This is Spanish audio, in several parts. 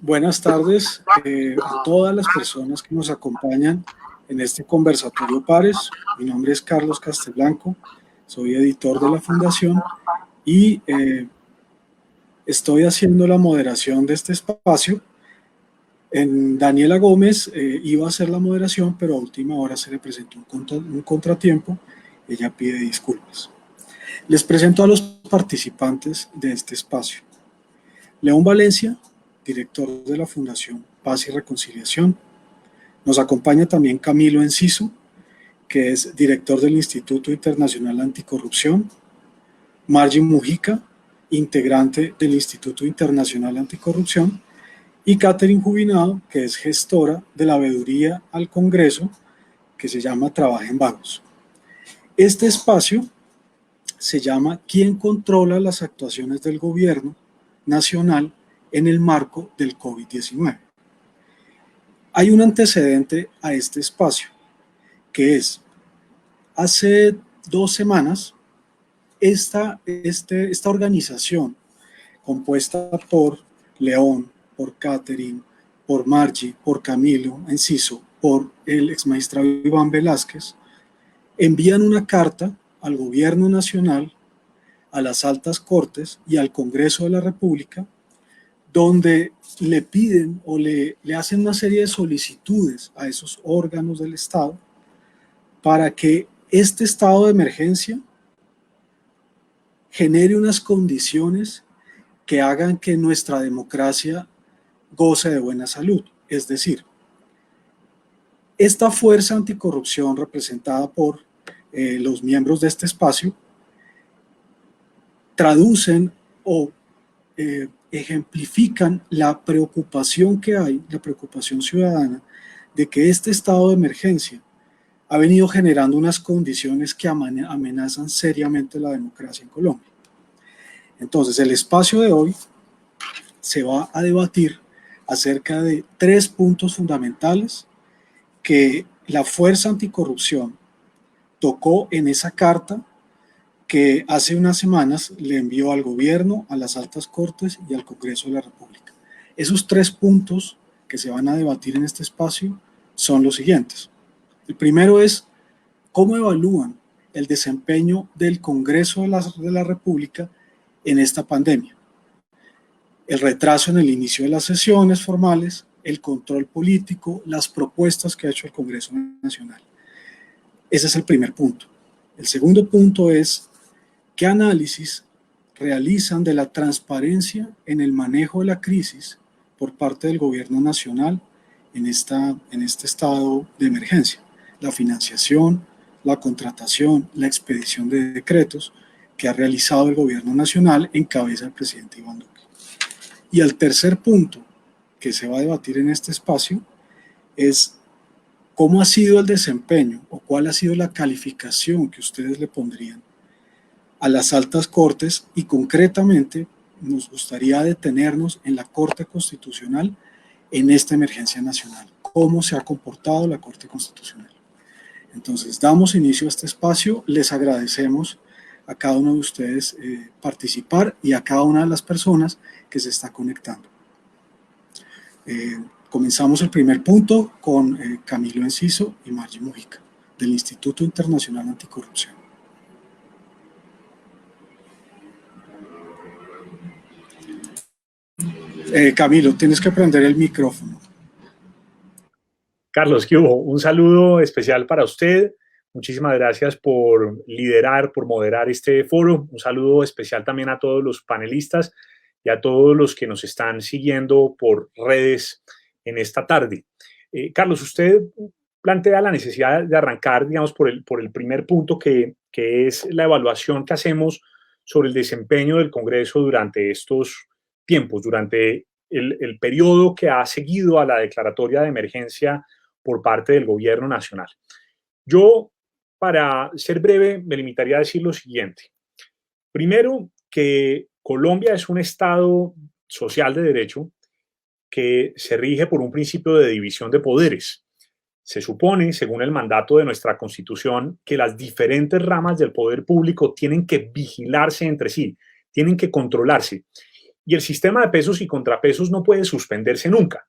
Buenas tardes a todas las personas que nos acompañan en este conversatorio Pares. Mi nombre es Carlos Castelblanco, soy editor de la Fundación y estoy haciendo la moderación de este espacio. Daniela Gómez iba a hacer la moderación, pero a última hora se le presentó un contratiempo. Ella pide disculpas. Les presento a los participantes de este espacio. León Valencia, director de la Fundación Paz y Reconciliación. Nos acompaña también Camilo Enciso, que es director del Instituto Internacional Anticorrupción. Margie Mujica, integrante del Instituto Internacional Anticorrupción. Y Catherine Jubinado, que es gestora de la veeduría al Congreso, que se llama Trabajen Vagos. Este espacio se llama ¿Quién controla las actuaciones del gobierno nacional en el marco del COVID-19? Hay un antecedente a este espacio, que es, hace 2 semanas, esta organización, compuesta por León, por Catherine, por Margie, por Camilo Enciso, por el exmagistrado Iván Velázquez, envían una carta al gobierno nacional, a las altas cortes y al Congreso de la República, donde le piden o le hacen una serie de solicitudes a esos órganos del Estado para que este estado de emergencia genere unas condiciones que hagan que nuestra democracia goce de buena salud. Es decir, esta fuerza anticorrupción representada por los miembros de este espacio traducen o ejemplifican la preocupación que hay, la preocupación ciudadana, de que este estado de emergencia ha venido generando unas condiciones que amenazan seriamente la democracia en Colombia. Entonces, el espacio de hoy se va a debatir acerca de 3 puntos fundamentales que la Fuerza Anticorrupción tocó en esa carta que hace unas semanas le envió al gobierno, a las altas cortes y al Congreso de la República. Esos 3 puntos que se van a debatir en este espacio son los siguientes. El primero es cómo evalúan el desempeño del Congreso de la República en esta pandemia. El retraso en el inicio de las sesiones formales, el control político, las propuestas que ha hecho el Congreso Nacional. Ese es el primer punto. El segundo punto es ¿qué análisis realizan de la transparencia en el manejo de la crisis por parte del gobierno nacional en este estado de emergencia? La financiación, la contratación, la expedición de decretos que ha realizado el gobierno nacional en cabeza del presidente Iván Duque. Y el tercer punto que se va a debatir en este espacio es cómo ha sido el desempeño o cuál ha sido la calificación que ustedes le pondrían a las altas cortes y concretamente nos gustaría detenernos en la Corte Constitucional en esta emergencia nacional. ¿Cómo se ha comportado la Corte Constitucional? Entonces, damos inicio a este espacio. Les agradecemos a cada uno de ustedes participar y a cada una de las personas que se está conectando. Comenzamos el primer punto con Camilo Enciso y Margie Mujica, del Instituto Internacional Anticorrupción. Camilo, tienes que prender el micrófono. Carlos, ¿qué hubo? Un saludo especial para usted. Muchísimas gracias por liderar, por moderar este foro. Un saludo especial también a todos los panelistas y a todos los que nos están siguiendo por redes en esta tarde. Carlos, usted plantea la necesidad de arrancar, digamos, por el primer punto que es la evaluación que hacemos sobre el desempeño del Congreso durante estos tiempos, durante el periodo que ha seguido a la declaratoria de emergencia por parte del gobierno nacional. Yo, para ser breve, me limitaría a decir lo siguiente. Primero, que Colombia es un Estado social de derecho que se rige por un principio de división de poderes. Se supone, según el mandato de nuestra Constitución, que las diferentes ramas del poder público tienen que vigilarse entre sí, tienen que controlarse. y el sistema de pesos y contrapesos no puede suspenderse nunca.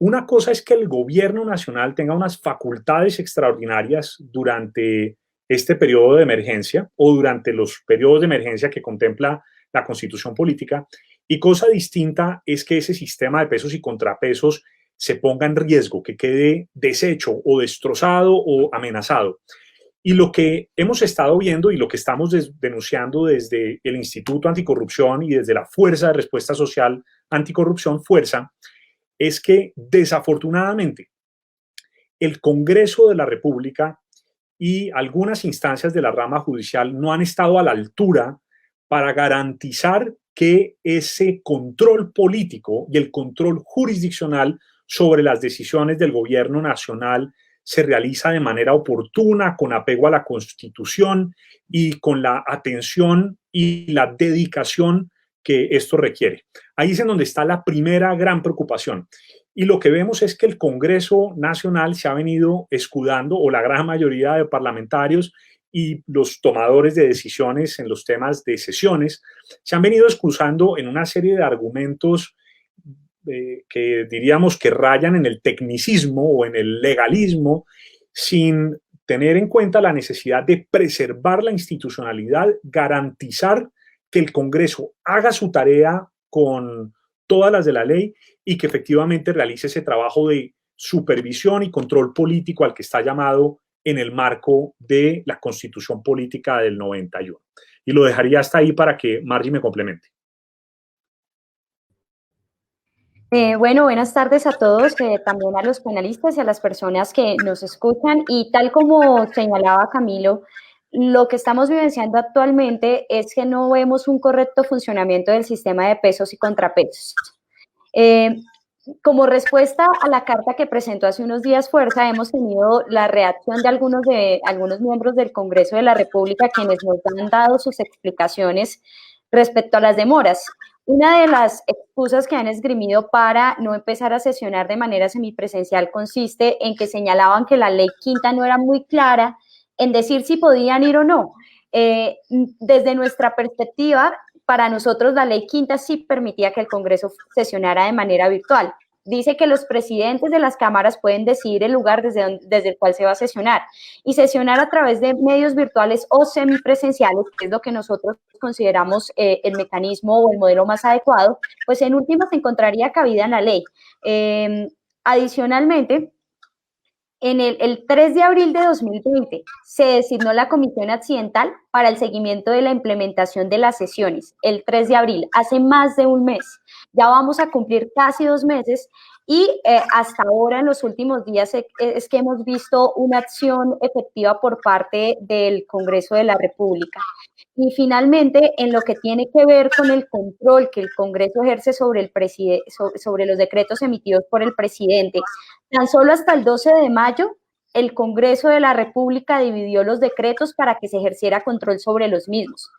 Una cosa es que el gobierno nacional tenga unas facultades extraordinarias durante este periodo de emergencia o durante los periodos de emergencia que contempla la Constitución política, y cosa distinta es que ese sistema de pesos y contrapesos se ponga en riesgo, que quede deshecho o destrozado o amenazado. Y lo que hemos estado viendo y lo que estamos denunciando desde el Instituto Anticorrupción y desde la Fuerza de Respuesta Social Anticorrupción, Fuerza, es que desafortunadamente el Congreso de la República y algunas instancias de la rama judicial no han estado a la altura para garantizar que ese control político y el control jurisdiccional sobre las decisiones del gobierno nacional se realiza de manera oportuna, con apego a la Constitución y con la atención y la dedicación que esto requiere. Ahí es en donde está la primera gran preocupación. Y lo que vemos es que el Congreso Nacional se ha venido escudando, o la gran mayoría de parlamentarios y los tomadores de decisiones en los temas de sesiones, se han venido excusando en una serie de argumentos que diríamos que rayan en el tecnicismo o en el legalismo, sin tener en cuenta la necesidad de preservar la institucionalidad, garantizar que el Congreso haga su tarea con todas las de la ley y que efectivamente realice ese trabajo de supervisión y control político al que está llamado en el marco de la Constitución Política del 91. Y lo dejaría hasta ahí para que Margie me complemente. Bueno, buenas tardes a todos, también a los panelistas y a las personas que nos escuchan. Y tal como señalaba Camilo, lo que estamos vivenciando actualmente es que no vemos un correcto funcionamiento del sistema de pesos y contrapesos. Como respuesta a la carta que presentó hace unos días Fuerza, hemos tenido la reacción de algunos miembros del Congreso de la República, quienes nos han dado sus explicaciones respecto a las demoras. Una de las excusas que han esgrimido para no empezar a sesionar de manera semipresencial consiste en que señalaban que la ley quinta no era muy clara en decir si podían ir o no. Desde nuestra perspectiva, para nosotros la ley quinta sí permitía que el Congreso sesionara de manera virtual. Dice que los presidentes de las cámaras pueden decidir el lugar desde el cual se va a sesionar, y sesionar a través de medios virtuales o semipresenciales, que es lo que nosotros consideramos el mecanismo o el modelo más adecuado, pues en última se encontraría cabida en la ley. Adicionalmente, en el 3 de abril de 2020 se designó la Comisión Accidental para el seguimiento de la implementación de las sesiones. El 3 de abril, hace más de un mes. Ya vamos a cumplir casi 2 meses y hasta ahora, en los últimos días, es que hemos visto una acción efectiva por parte del Congreso de la República. Y finalmente, en lo que tiene que ver con el control que el Congreso ejerce sobre los decretos emitidos por el presidente, tan solo hasta el 12 de mayo, el Congreso de la República dividió los decretos para que se ejerciera control sobre los mismos,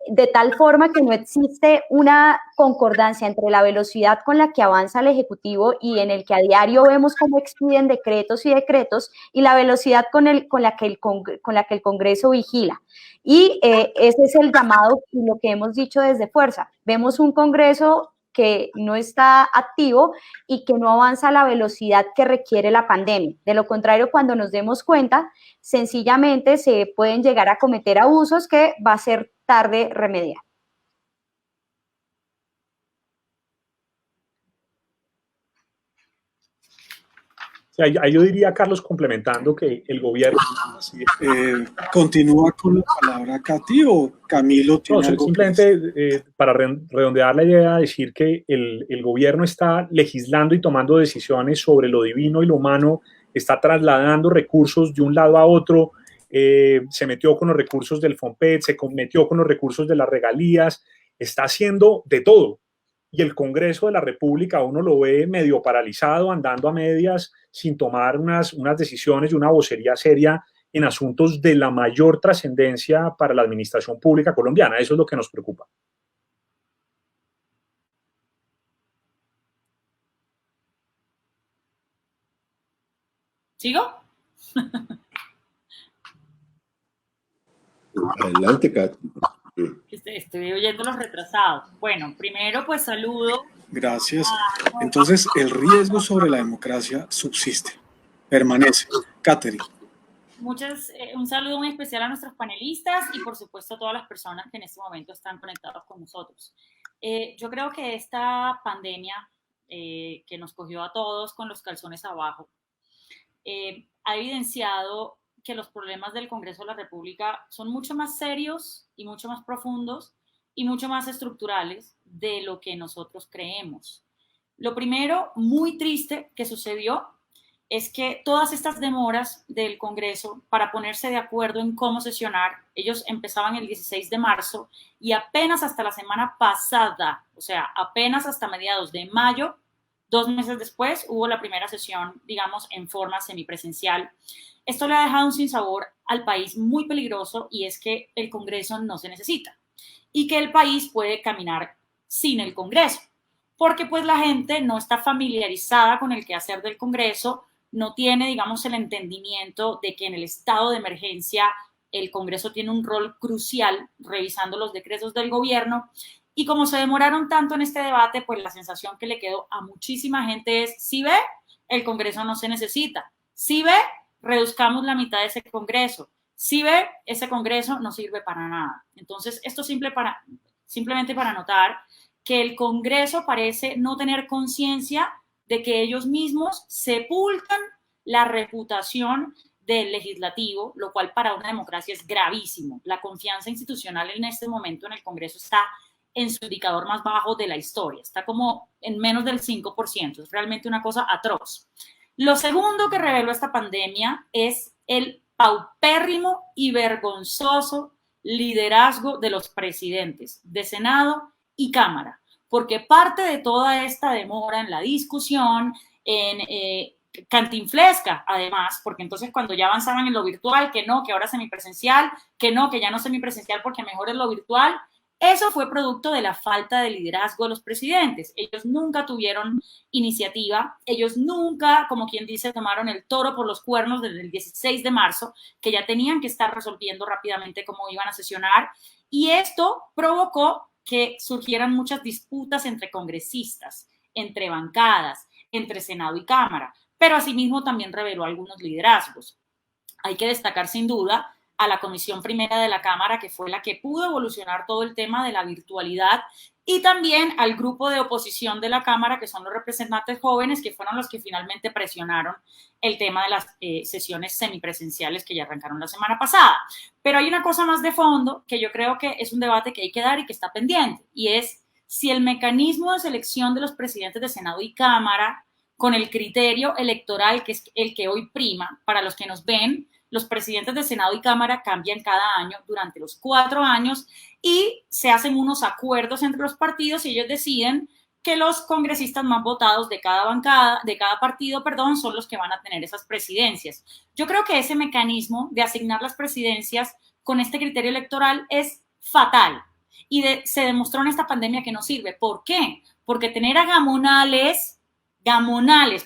de tal forma que no existe una concordancia entre la velocidad con la que avanza el Ejecutivo y en el que a diario vemos cómo expiden decretos y la velocidad con la que el Congreso vigila. Y ese es el llamado y lo que hemos dicho desde Fuerza. Vemos un Congreso que no está activo y que no avanza a la velocidad que requiere la pandemia. De lo contrario, cuando nos demos cuenta, sencillamente se pueden llegar a cometer abusos que va a ser tarde remediar. Ahí yo diría, Carlos, complementando que el gobierno... ¿Continúa con la palabra Katy o Camilo tiene algo simplemente para redondear la idea, decir que el gobierno está legislando y tomando decisiones sobre lo divino y lo humano, está trasladando recursos de un lado a otro, se metió con los recursos del FOMPET, se metió con los recursos de las regalías, está haciendo de todo. Y el Congreso de la República uno lo ve medio paralizado, andando a medias, sin tomar unas decisiones y una vocería seria en asuntos de la mayor trascendencia para la administración pública colombiana. Eso es lo que nos preocupa. ¿Sigo? Adelante, Katy. Estoy oyendo los retrasados. Bueno, primero pues saludo. Gracias. Entonces, el riesgo sobre la democracia subsiste, permanece. Catherine. Un saludo muy especial a nuestros panelistas y por supuesto a todas las personas que en este momento están conectados con nosotros. Yo creo que esta pandemia que nos cogió a todos con los calzones abajo ha evidenciado que los problemas del Congreso de la República son mucho más serios y mucho más profundos y mucho más estructurales de lo que nosotros creemos. Lo primero, muy triste, que sucedió es que todas estas demoras del Congreso para ponerse de acuerdo en cómo sesionar, ellos empezaban el 16 de marzo y apenas hasta la semana pasada, o sea, apenas hasta mediados de mayo, 2 meses después, hubo la primera sesión, digamos, en forma semipresencial. Esto le ha dejado un sinsabor al país muy peligroso y es que el Congreso no se necesita y que el país puede caminar sin el Congreso, porque pues la gente no está familiarizada con el quehacer del Congreso, no tiene, digamos, el entendimiento de que en el estado de emergencia el Congreso tiene un rol crucial revisando los decretos del gobierno. Y como se demoraron tanto en este debate, pues la sensación que le quedó a muchísima gente es, si ve, el Congreso no se necesita. Si ve, reduzcamos la mitad de ese Congreso. Si ve, ese Congreso no sirve para nada. Entonces, esto simplemente para notar que el Congreso parece no tener conciencia de que ellos mismos sepultan la reputación del legislativo, lo cual para una democracia es gravísimo. La confianza institucional en este momento en el Congreso está en su indicador más bajo de la historia, está como en menos del 5%, es realmente una cosa atroz. Lo segundo que reveló esta pandemia es el paupérrimo y vergonzoso liderazgo de los presidentes de Senado y Cámara, porque parte de toda esta demora en la discusión, en cantinflesca, además, porque entonces cuando ya avanzaban en lo virtual, que no, que ahora semipresencial, que no, que ya no semipresencial porque mejor es lo virtual, eso fue producto de la falta de liderazgo de los presidentes. Ellos nunca tuvieron iniciativa, ellos nunca, como quien dice, tomaron el toro por los cuernos desde el 16 de marzo, que ya tenían que estar resolviendo rápidamente cómo iban a sesionar, y esto provocó que surgieran muchas disputas entre congresistas, entre bancadas, entre Senado y Cámara, pero asimismo también reveló algunos liderazgos. Hay que destacar sin duda a la Comisión Primera de la Cámara, que fue la que pudo evolucionar todo el tema de la virtualidad, y también al grupo de oposición de la Cámara, que son los representantes jóvenes, que fueron los que finalmente presionaron el tema de las sesiones semipresenciales que ya arrancaron la semana pasada. Pero hay una cosa más de fondo que yo creo que es un debate que hay que dar y que está pendiente, y es si el mecanismo de selección de los presidentes de Senado y Cámara, con el criterio electoral, que es el que hoy prima, para los que nos ven, los presidentes de Senado y Cámara cambian cada año durante los 4 años y se hacen unos acuerdos entre los partidos y ellos deciden que los congresistas más votados de cada bancada, de cada partido, perdón, son los que van a tener esas presidencias. Yo creo que ese mecanismo de asignar las presidencias con este criterio electoral es fatal y se demostró en esta pandemia que no sirve. ¿Por qué? Porque tener a gamonales,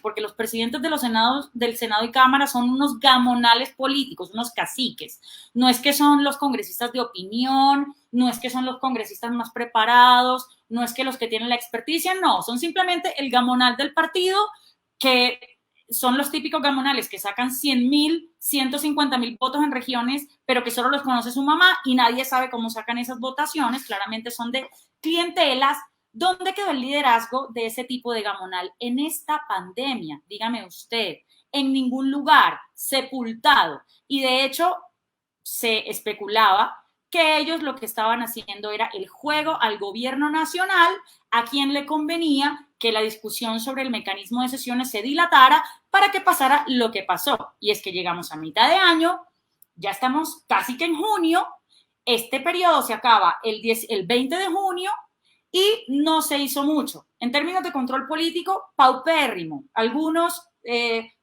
porque los presidentes de los senados, del Senado y Cámara son unos gamonales políticos, unos caciques. No es que son los congresistas de opinión, no es que son los congresistas más preparados, no es que los que tienen la experticia, no, son simplemente el gamonal del partido, que son los típicos gamonales que sacan 100,000, 150,000 votos en regiones, pero que solo los conoce su mamá y nadie sabe cómo sacan esas votaciones, claramente son de clientelas. ¿Dónde quedó el liderazgo de ese tipo de gamonal en esta pandemia? Dígame usted, en ningún lugar, sepultado. Y de hecho, se especulaba que ellos lo que estaban haciendo era el juego al gobierno nacional, a quien le convenía que la discusión sobre el mecanismo de sesiones se dilatara para que pasara lo que pasó. Y es que llegamos a mitad de año, ya estamos casi que en junio, este periodo se acaba el 20 de junio, y no se hizo mucho. En términos de control político, paupérrimo. Algunos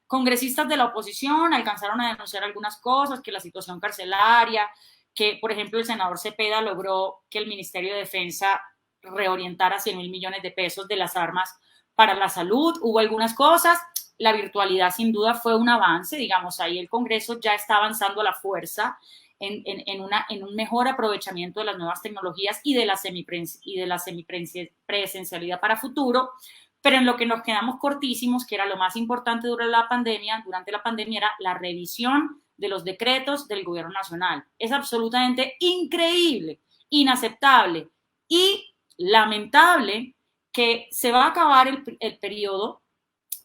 congresistas de la oposición alcanzaron a denunciar algunas cosas, que la situación carcelaria, que por ejemplo el senador Cepeda logró que el Ministerio de Defensa reorientara 100,000 millones de pesos de las armas para la salud. Hubo algunas cosas. La virtualidad sin duda fue un avance, digamos, ahí el Congreso ya está avanzando a la fuerza. en un mejor aprovechamiento de las nuevas tecnologías y de la semipresencialidad para futuro, pero en lo que nos quedamos cortísimos, que era lo más importante durante la pandemia, era la revisión de los decretos del gobierno nacional. Es absolutamente increíble, inaceptable y lamentable que se va a acabar el periodo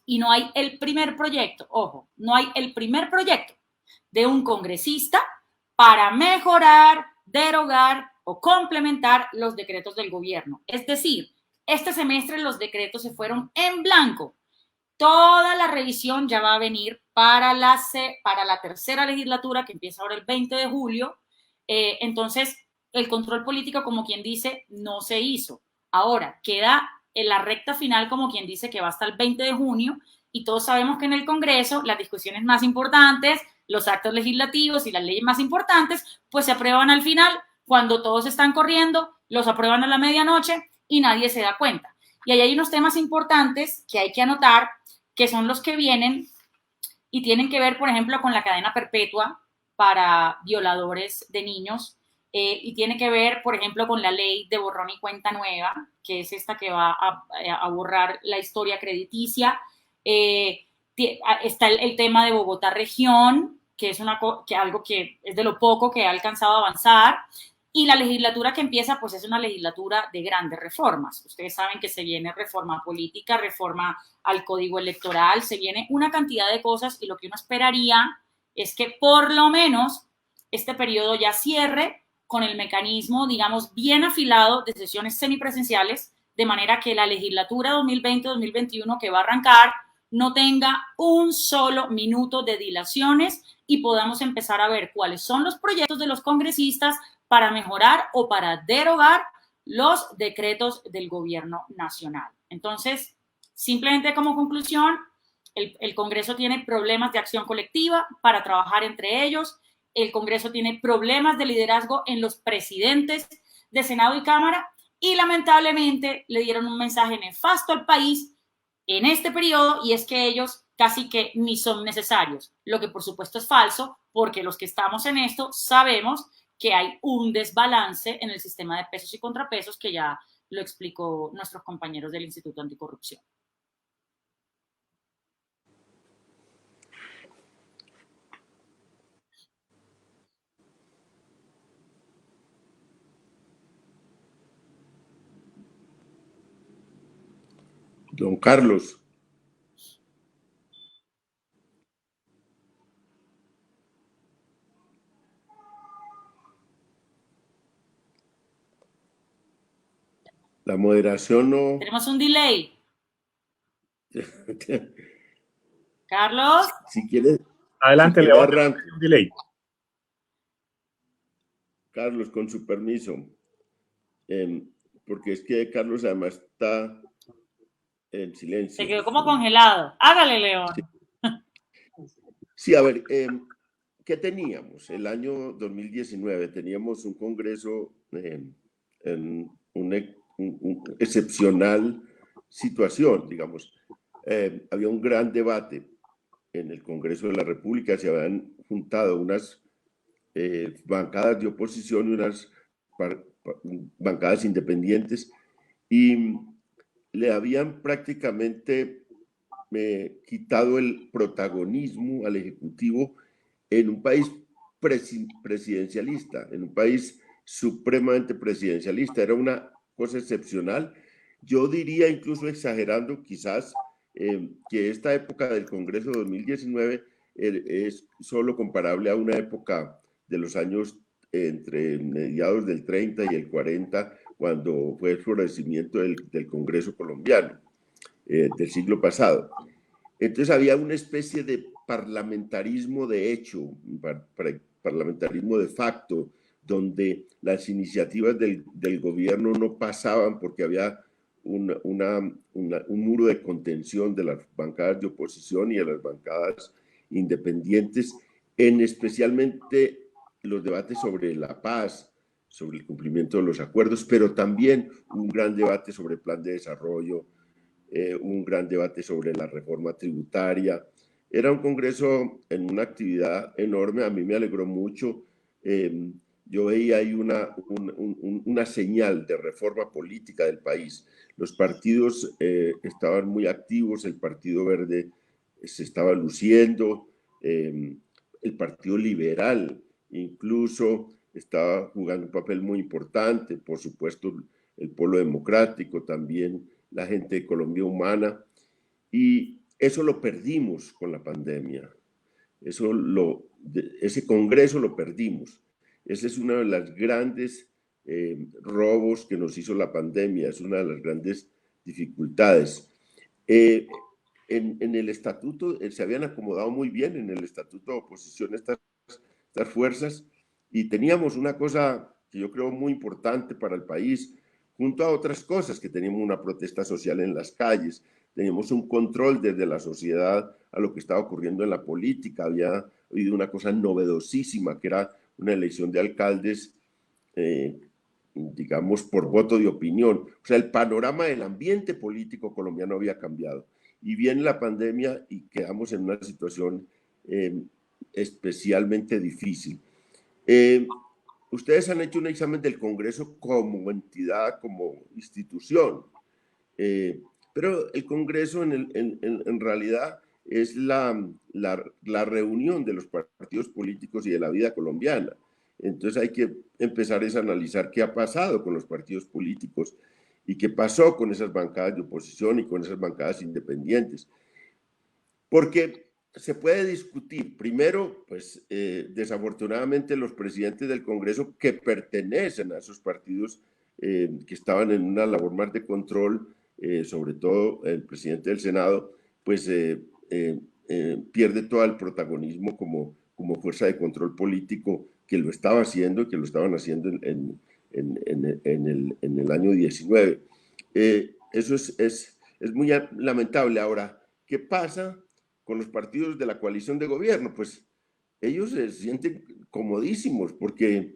y no hay el primer proyecto, ojo, no hay el primer proyecto de un congresista para mejorar, derogar o complementar los decretos del gobierno. Es decir, este semestre los decretos se fueron en blanco. Toda la revisión ya va a venir para la tercera legislatura, que empieza ahora el 20 de julio. Entonces, el control político, como quien dice, no se hizo. Ahora, queda en la recta final, como quien dice, que va hasta el 20 de junio, y todos sabemos que en el Congreso las discusiones más importantes, los actos legislativos y las leyes más importantes, pues se aprueban al final, cuando todos están corriendo, los aprueban a la medianoche y nadie se da cuenta. Y ahí hay unos temas importantes que hay que anotar, que son los que vienen y tienen que ver, por ejemplo, con la cadena perpetua para violadores de niños, y tiene que ver, por ejemplo, con la ley de borrón y cuenta nueva, que es esta que va a borrar la historia crediticia. Está el tema de Bogotá región, que es algo que es de lo poco que ha alcanzado a avanzar. Y la legislatura que empieza, pues es una legislatura de grandes reformas. Ustedes saben que se viene reforma política, reforma al código electoral, se viene una cantidad de cosas, y lo que uno esperaría es que por lo menos este periodo ya cierre con el mecanismo, digamos, bien afilado de sesiones semipresenciales, de manera que la legislatura 2020-2021 que va a arrancar no tenga un solo minuto de dilaciones y podamos empezar a ver cuáles son los proyectos de los congresistas para mejorar o para derogar los decretos del gobierno nacional. Entonces, simplemente como conclusión, el Congreso tiene problemas de acción colectiva para trabajar entre ellos. El Congreso tiene problemas de liderazgo en los presidentes de Senado y Cámara, y lamentablemente le dieron un mensaje nefasto al país en este periodo, y es que ellos casi que ni son necesarios, lo que por supuesto es falso, porque los que estamos en esto sabemos que hay un desbalance en el sistema de pesos y contrapesos, que ya lo explicó nuestros compañeros del Instituto Anticorrupción. Don Carlos. La moderación no... Tenemos un delay. Carlos. Si quieres... Adelante, si León. Un delay. Carlos, con su permiso. Porque es que Carlos además está en silencio. Se quedó como congelado. Hágale, León. Sí, a ver, ¿qué teníamos? El año 2019 teníamos un congreso en una excepcional situación, digamos. Había un gran debate en el Congreso de la República, se habían juntado unas bancadas de oposición y unas bancadas independientes, y le habían prácticamente quitado el protagonismo al Ejecutivo en un país presidencialista, en un país supremamente presidencialista. Era una cosa excepcional. Yo diría, incluso exagerando quizás, que esta época del Congreso 2019 es solo comparable a una época de los años entre mediados del 30 y el 40, cuando fue el florecimiento del Congreso colombiano del siglo pasado. Entonces había una especie de parlamentarismo de hecho, parlamentarismo de facto, donde las iniciativas del gobierno no pasaban porque había un muro de contención de las bancadas de oposición y de las bancadas independientes, en especialmente los debates sobre la paz, sobre el cumplimiento de los acuerdos, pero también un gran debate sobre el plan de desarrollo, un gran debate sobre la reforma tributaria. Era un congreso en una actividad enorme. A mí me alegró mucho yo veía ahí una señal de reforma política del país. Los partidos estaban muy activos, el Partido Verde se estaba luciendo, el Partido Liberal incluso estaba jugando un papel muy importante, por supuesto el Polo Democrático, también la gente de Colombia Humana, y eso lo perdimos con la pandemia. Ese congreso lo perdimos. Ese es uno de los grandes robos que nos hizo la pandemia, es una de las grandes dificultades. En el estatuto se habían acomodado muy bien en el estatuto de oposición estas fuerzas, y teníamos una cosa que yo creo muy importante para el país, junto a otras cosas, que teníamos una protesta social en las calles, teníamos un control desde la sociedad a lo que estaba ocurriendo en la política. Había habido una cosa novedosísima, que era una elección de alcaldes, digamos, por voto de opinión. O sea, el panorama del ambiente político colombiano había cambiado. Y viene la pandemia y quedamos en una situación especialmente difícil. Ustedes han hecho un examen del Congreso como entidad, como institución, pero el Congreso en realidad es la reunión de los partidos políticos y de la vida colombiana. Entonces hay que empezar a analizar qué ha pasado con los partidos políticos y qué pasó con esas bancadas de oposición y con esas bancadas independientes. Porque se puede discutir, primero, pues desafortunadamente los presidentes del Congreso que pertenecen a esos partidos que estaban en una labor más de control, sobre todo el presidente del Senado, pues pierde todo el protagonismo como fuerza de control político, que lo estaba haciendo y que lo estaban haciendo en el año 19. Eso es muy lamentable. Ahora, ¿qué pasa con los partidos de la coalición de gobierno? Pues ellos se sienten comodísimos porque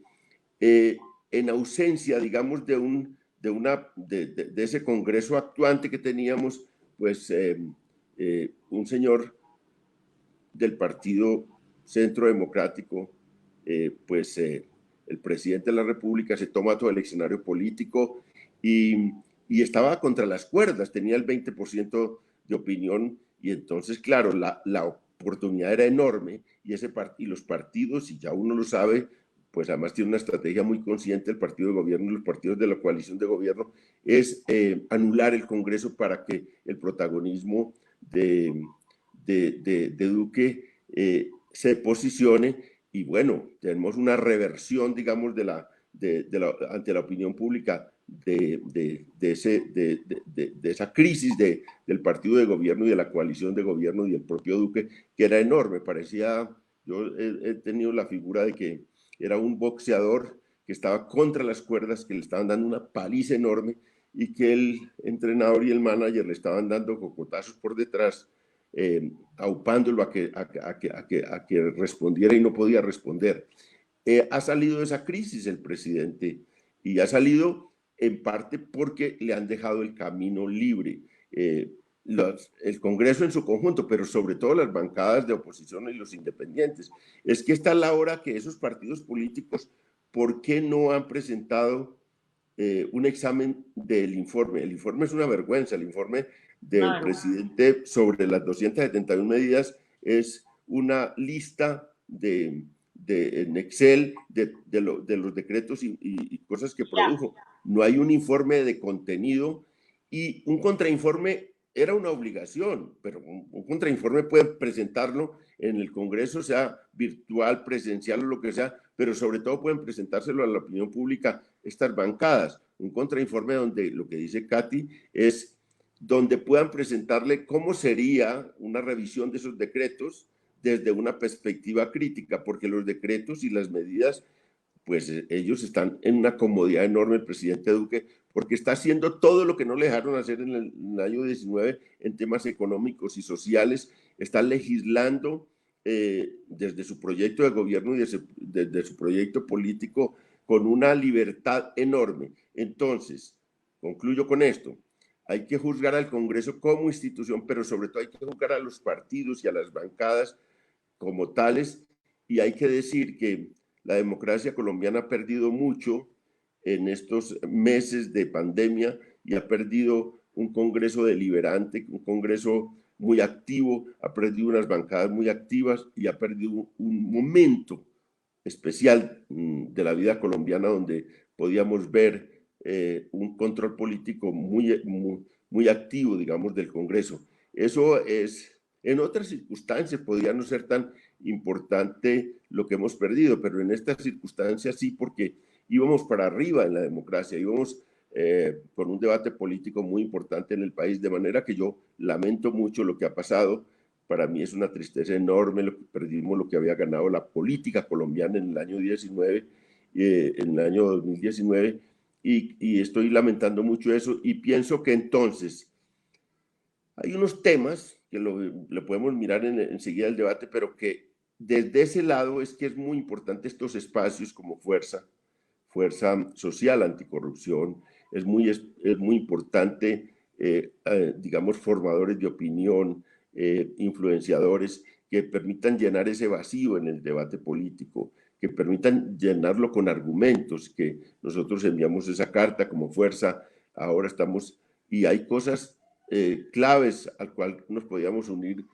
en ausencia, digamos, de ese Congreso actuante que teníamos, pues un señor del Partido Centro Democrático, pues el presidente de la República se toma todo el escenario político y estaba contra las cuerdas, tenía el 20% de opinión, y entonces, claro, la oportunidad era enorme, y los partidos, y ya uno lo sabe, pues además tiene una estrategia muy consciente el partido de gobierno y los partidos de la coalición de gobierno, es anular el Congreso para que el protagonismo de Duque se posicione. Y bueno, tenemos una reversión, digamos, ante la opinión pública de esa crisis del partido de gobierno y de la coalición de gobierno y del propio Duque, que era enorme. Yo he tenido la figura de que era un boxeador que estaba contra las cuerdas, que le estaban dando una paliza enorme, y que el entrenador y el manager le estaban dando cocotazos por detrás, aupándolo a que respondiera, y no podía responder. Ha salido de esa crisis el presidente, y ha salido en parte porque le han dejado el camino libre. El Congreso en su conjunto, pero sobre todo las bancadas de oposición y los independientes. Es que está la hora que esos partidos políticos, ¿por qué no han presentado un examen del informe? El informe es una vergüenza. El informe del presidente sobre las 271 medidas es una lista en Excel de los decretos y cosas que produjo. No hay un informe de contenido, y un contrainforme era una obligación, pero un contrainforme pueden presentarlo en el Congreso, sea virtual, presencial o lo que sea, pero sobre todo pueden presentárselo a la opinión pública estas bancadas. Un contrainforme donde lo que dice Katy es donde puedan presentarle cómo sería una revisión de esos decretos desde una perspectiva crítica, porque los decretos y las medidas, pues ellos están en una comodidad enorme, el presidente Duque, porque está haciendo todo lo que no le dejaron hacer en el año 19 en temas económicos y sociales. Está legislando desde su proyecto de gobierno y desde su proyecto político con una libertad enorme. Entonces, concluyo con esto. Hay que juzgar al Congreso como institución, pero sobre todo hay que juzgar a los partidos y a las bancadas como tales, y hay que decir que la democracia colombiana ha perdido mucho en estos meses de pandemia y ha perdido un Congreso deliberante, un Congreso muy activo, ha perdido unas bancadas muy activas y ha perdido un momento especial de la vida colombiana donde podíamos ver un control político muy activo, digamos, del Congreso. Eso es, en otras circunstancias podría no ser tan importante lo que hemos perdido, pero en estas circunstancias sí, porque íbamos para arriba en la democracia, íbamos por un debate político muy importante en el país, de manera que yo lamento mucho lo que ha pasado. Para mí es una tristeza enorme lo que perdimos, lo que había ganado la política colombiana en el año 19, en el año 2019, y estoy lamentando mucho eso, y pienso que entonces hay unos temas que lo podemos mirar enseguida el debate, pero que desde ese lado es que es muy importante estos espacios como fuerza social anticorrupción, es muy importante, digamos, formadores de opinión, influenciadores que permitan llenar ese vacío en el debate político, que permitan llenarlo con argumentos, que nosotros enviamos esa carta como fuerza, ahora estamos, y hay cosas claves al cual nos podíamos unir,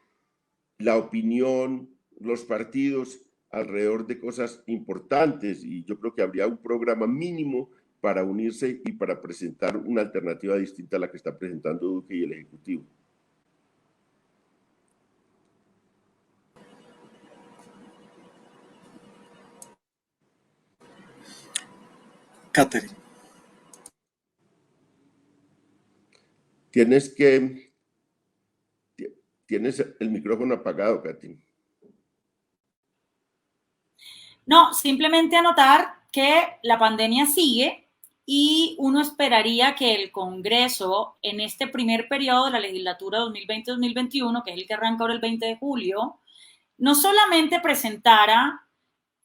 la opinión, los partidos, alrededor de cosas importantes, y yo creo que habría un programa mínimo para unirse y para presentar una alternativa distinta a la que está presentando Duque y el Ejecutivo. Catherine. Tienes el micrófono apagado, Catherine. No, simplemente anotar que la pandemia sigue y uno esperaría que el Congreso en este primer periodo de la legislatura 2020-2021, que es el que arranca ahora el 20 de julio, no solamente presentara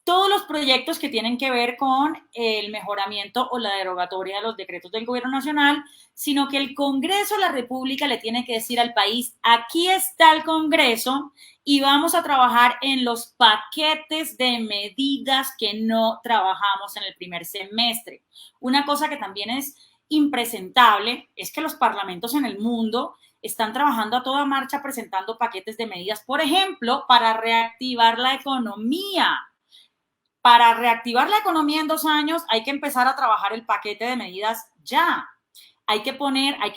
todos los proyectos que tienen que ver con el mejoramiento o la derogatoria de los decretos del gobierno nacional, sino que el Congreso de la República le tiene que decir al país, aquí está el Congreso y vamos a trabajar en los paquetes de medidas que no trabajamos en el primer semestre. Una cosa que también es impresentable es que los parlamentos en el mundo están trabajando a toda marcha presentando paquetes de medidas, por ejemplo, para reactivar la economía. Para reactivar la economía en 2 años hay que empezar a trabajar el paquete de medidas ya. Hay que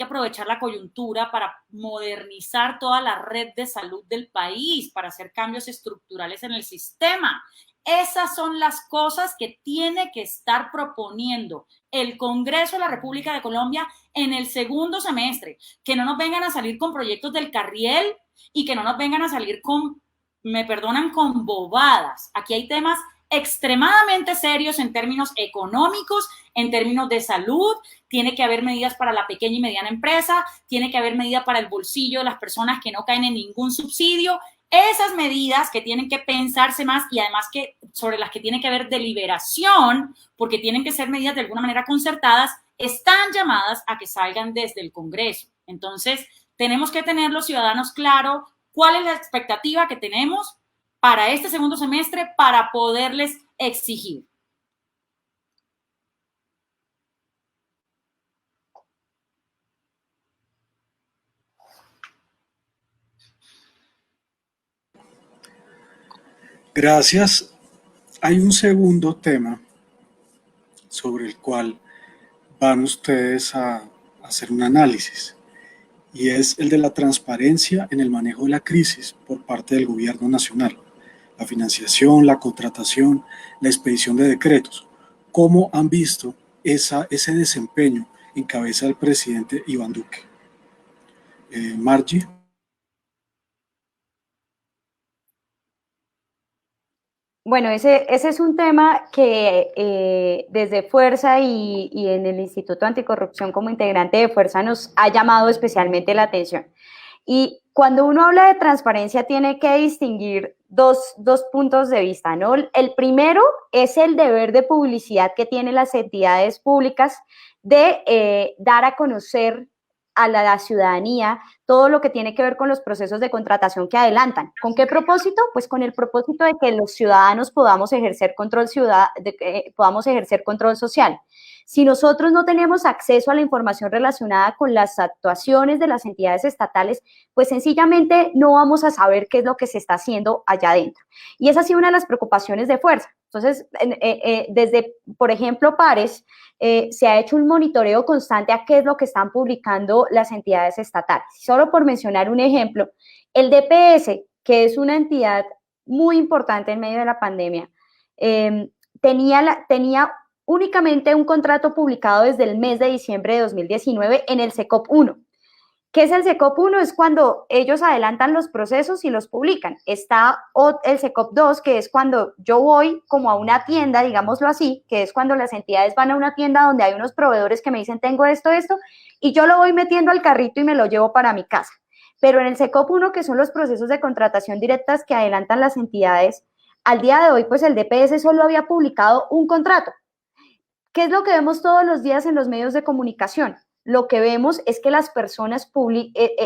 aprovechar la coyuntura para modernizar toda la red de salud del país, para hacer cambios estructurales en el sistema. Esas son las cosas que tiene que estar proponiendo el Congreso de la República de Colombia en el segundo semestre. Que no nos vengan a salir con proyectos del carriel y que no nos vengan a salir con, me perdonan, con bobadas. Aquí hay temas extremadamente serios en términos económicos, en términos de salud. Tiene que haber medidas para la pequeña y mediana empresa, tiene que haber medidas para el bolsillo de las personas que no caen en ningún subsidio. Esas medidas que tienen que pensarse más y además que sobre las que tiene que haber deliberación, porque tienen que ser medidas de alguna manera concertadas, están llamadas a que salgan desde el Congreso. Entonces, tenemos que tener los ciudadanos claro cuál es la expectativa que tenemos para este segundo semestre para poderles exigir. Gracias. Hay un segundo tema sobre el cual van ustedes a hacer un análisis y es el de la transparencia en el manejo de la crisis por parte del gobierno nacional. La financiación, la contratación, la expedición de decretos. ¿Cómo han visto ese desempeño en cabeza del presidente Iván Duque? Margie. Bueno, ese es un tema que desde Fuerza y en el Instituto Anticorrupción como integrante de Fuerza nos ha llamado especialmente la atención. Y cuando uno habla de transparencia tiene que distinguir dos puntos de vista, ¿no? El primero es el deber de publicidad que tienen las entidades públicas de dar a conocer a la ciudadanía todo lo que tiene que ver con los procesos de contratación que adelantan. ¿Con qué propósito? Pues con el propósito de que los ciudadanos podamos ejercer control social. Si nosotros no tenemos acceso a la información relacionada con las actuaciones de las entidades estatales, pues sencillamente no vamos a saber qué es lo que se está haciendo allá adentro. Y esa ha sido una de las preocupaciones de Fuerza. Entonces, desde, por ejemplo, Pares, se ha hecho un monitoreo constante a qué es lo que están publicando las entidades estatales. Solo por mencionar un ejemplo, el DPS, que es una entidad muy importante en medio de la pandemia, tenía únicamente un contrato publicado desde el mes de diciembre de 2019 en el SECOP 1. ¿Qué es el SECOP 1? Es cuando ellos adelantan los procesos y los publican. Está el SECOP 2, que es cuando yo voy como a una tienda, digámoslo así, que es cuando las entidades van a una tienda donde hay unos proveedores que me dicen tengo esto, y yo lo voy metiendo al carrito y me lo llevo para mi casa. Pero en el SECOP 1, que son los procesos de contratación directas que adelantan las entidades, al día de hoy, pues el DPS solo había publicado un contrato. ¿Qué es lo que vemos todos los días en los medios de comunicación? Lo que vemos es que las personas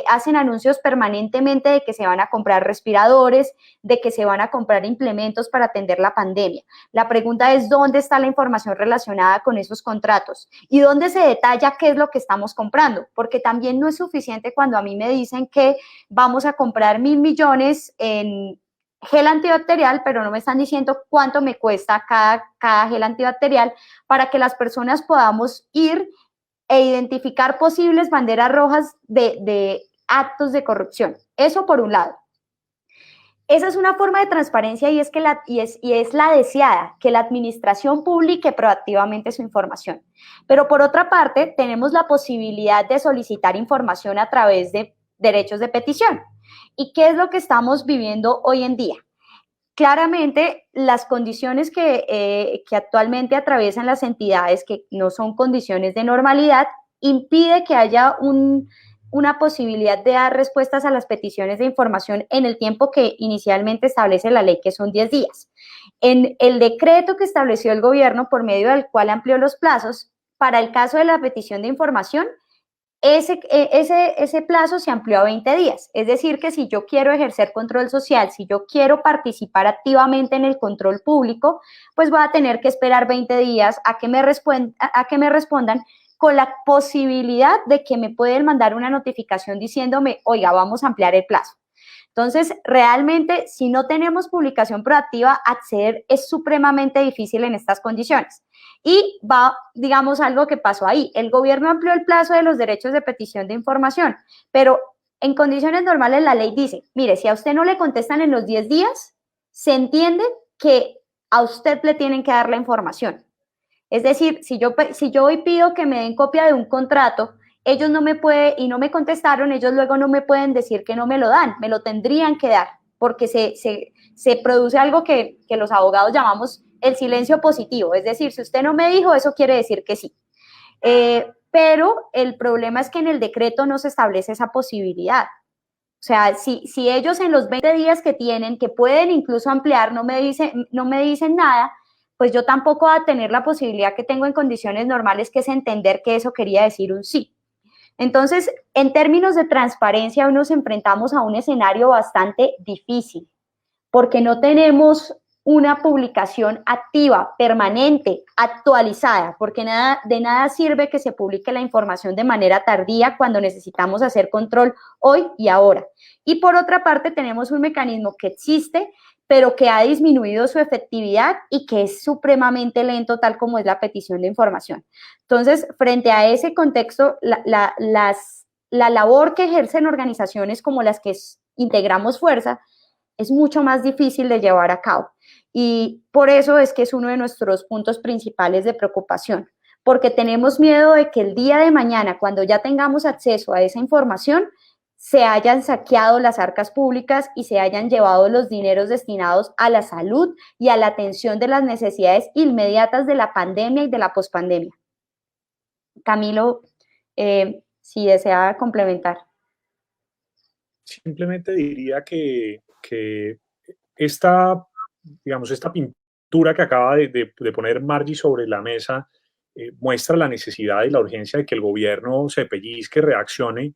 hacen anuncios permanentemente de que se van a comprar respiradores, de que se van a comprar implementos para atender la pandemia. La pregunta es, ¿dónde está la información relacionada con esos contratos? ¿Y dónde se detalla qué es lo que estamos comprando? Porque también no es suficiente cuando a mí me dicen que vamos a comprar 1.000 millones en gel antibacterial, pero no me están diciendo cuánto me cuesta cada gel antibacterial para que las personas podamos ir e identificar posibles banderas rojas de actos de corrupción. Eso por un lado. Esa es una forma de transparencia y es la deseada, que la administración publique proactivamente su información. Pero por otra parte, tenemos la posibilidad de solicitar información a través de derechos de petición. ¿Y qué es lo que estamos viviendo hoy en día? Claramente, las condiciones que actualmente atraviesan las entidades, que no son condiciones de normalidad, impide que haya una posibilidad de dar respuestas a las peticiones de información en el tiempo que inicialmente establece la ley, que son 10 días. En el decreto que estableció el gobierno, por medio del cual amplió los plazos, para el caso de la petición de información, ese plazo se amplió a 20 días. Es decir, que si yo quiero ejercer control social, si yo quiero participar activamente en el control público, pues voy a tener que esperar 20 días a que me respondan con la posibilidad de que me pueden mandar una notificación diciéndome, oiga, vamos a ampliar el plazo. Entonces, realmente, si no tenemos publicación proactiva, acceder es supremamente difícil en estas condiciones. Y va, digamos, algo que pasó ahí. El gobierno amplió el plazo de los derechos de petición de información, pero en condiciones normales la ley dice, mire, si a usted no le contestan en los 10 días, se entiende que a usted le tienen que dar la información. Es decir, si yo hoy pido que me den copia de un contrato, ellos no me contestaron, ellos luego no me pueden decir que no me lo dan, me lo tendrían que dar, porque se produce algo que los abogados llamamos el silencio positivo, es decir, si usted no me dijo, eso quiere decir que sí. Pero el problema es que en el decreto no se establece esa posibilidad. O sea, si ellos en los 20 días que tienen, que pueden incluso ampliar, no me dicen nada, pues yo tampoco voy a tener la posibilidad que tengo en condiciones normales, que es entender que eso quería decir un sí. Entonces, en términos de transparencia, hoy nos enfrentamos a un escenario bastante difícil, porque no tenemos una publicación activa, permanente, actualizada, porque de nada sirve que se publique la información de manera tardía cuando necesitamos hacer control hoy y ahora. Y por otra parte, tenemos un mecanismo que existe, pero que ha disminuido su efectividad y que es supremamente lento, tal como es la petición de información. Entonces, frente a ese contexto, la labor que ejercen organizaciones como las que integramos Fuerza es mucho más difícil de llevar a cabo. Y por eso es que es uno de nuestros puntos principales de preocupación, porque tenemos miedo de que el día de mañana, cuando ya tengamos acceso a esa información, se hayan saqueado las arcas públicas y se hayan llevado los dineros destinados a la salud y a la atención de las necesidades inmediatas de la pandemia y de la pospandemia. Camilo, si desea complementar. Simplemente diría que esta pintura que acaba de poner Margie sobre la mesa muestra la necesidad y la urgencia de que el gobierno se pellizque, reaccione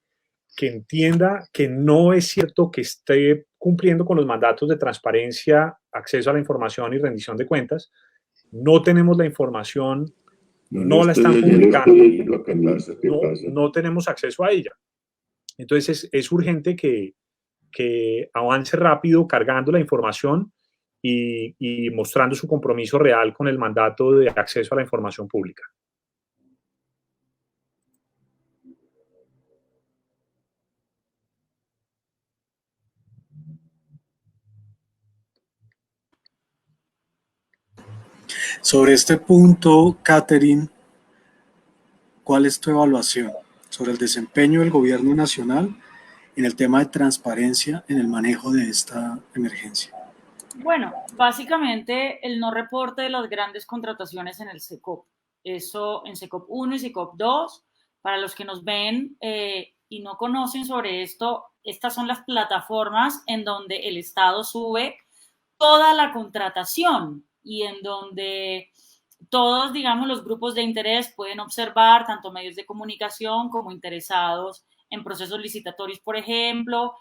que entienda que no es cierto que esté cumpliendo con los mandatos de transparencia, acceso a la información y rendición de cuentas. No tenemos la información, no la están publicando, no tenemos acceso a ella. Entonces es urgente que avance rápido cargando la información y mostrando su compromiso real con el mandato de acceso a la información pública. Sobre este punto, Catherine, ¿cuál es tu evaluación sobre el desempeño del gobierno nacional en el tema de transparencia en el manejo de esta emergencia? Bueno, básicamente el no reporte de las grandes contrataciones en el SECOP. Eso en SECOP 1 y SECOP 2. Para los que nos ven y no conocen sobre esto, estas son las plataformas en donde el Estado sube toda la contratación y en donde todos, digamos, los grupos de interés pueden observar, tanto medios de comunicación como interesados en procesos licitatorios, por ejemplo,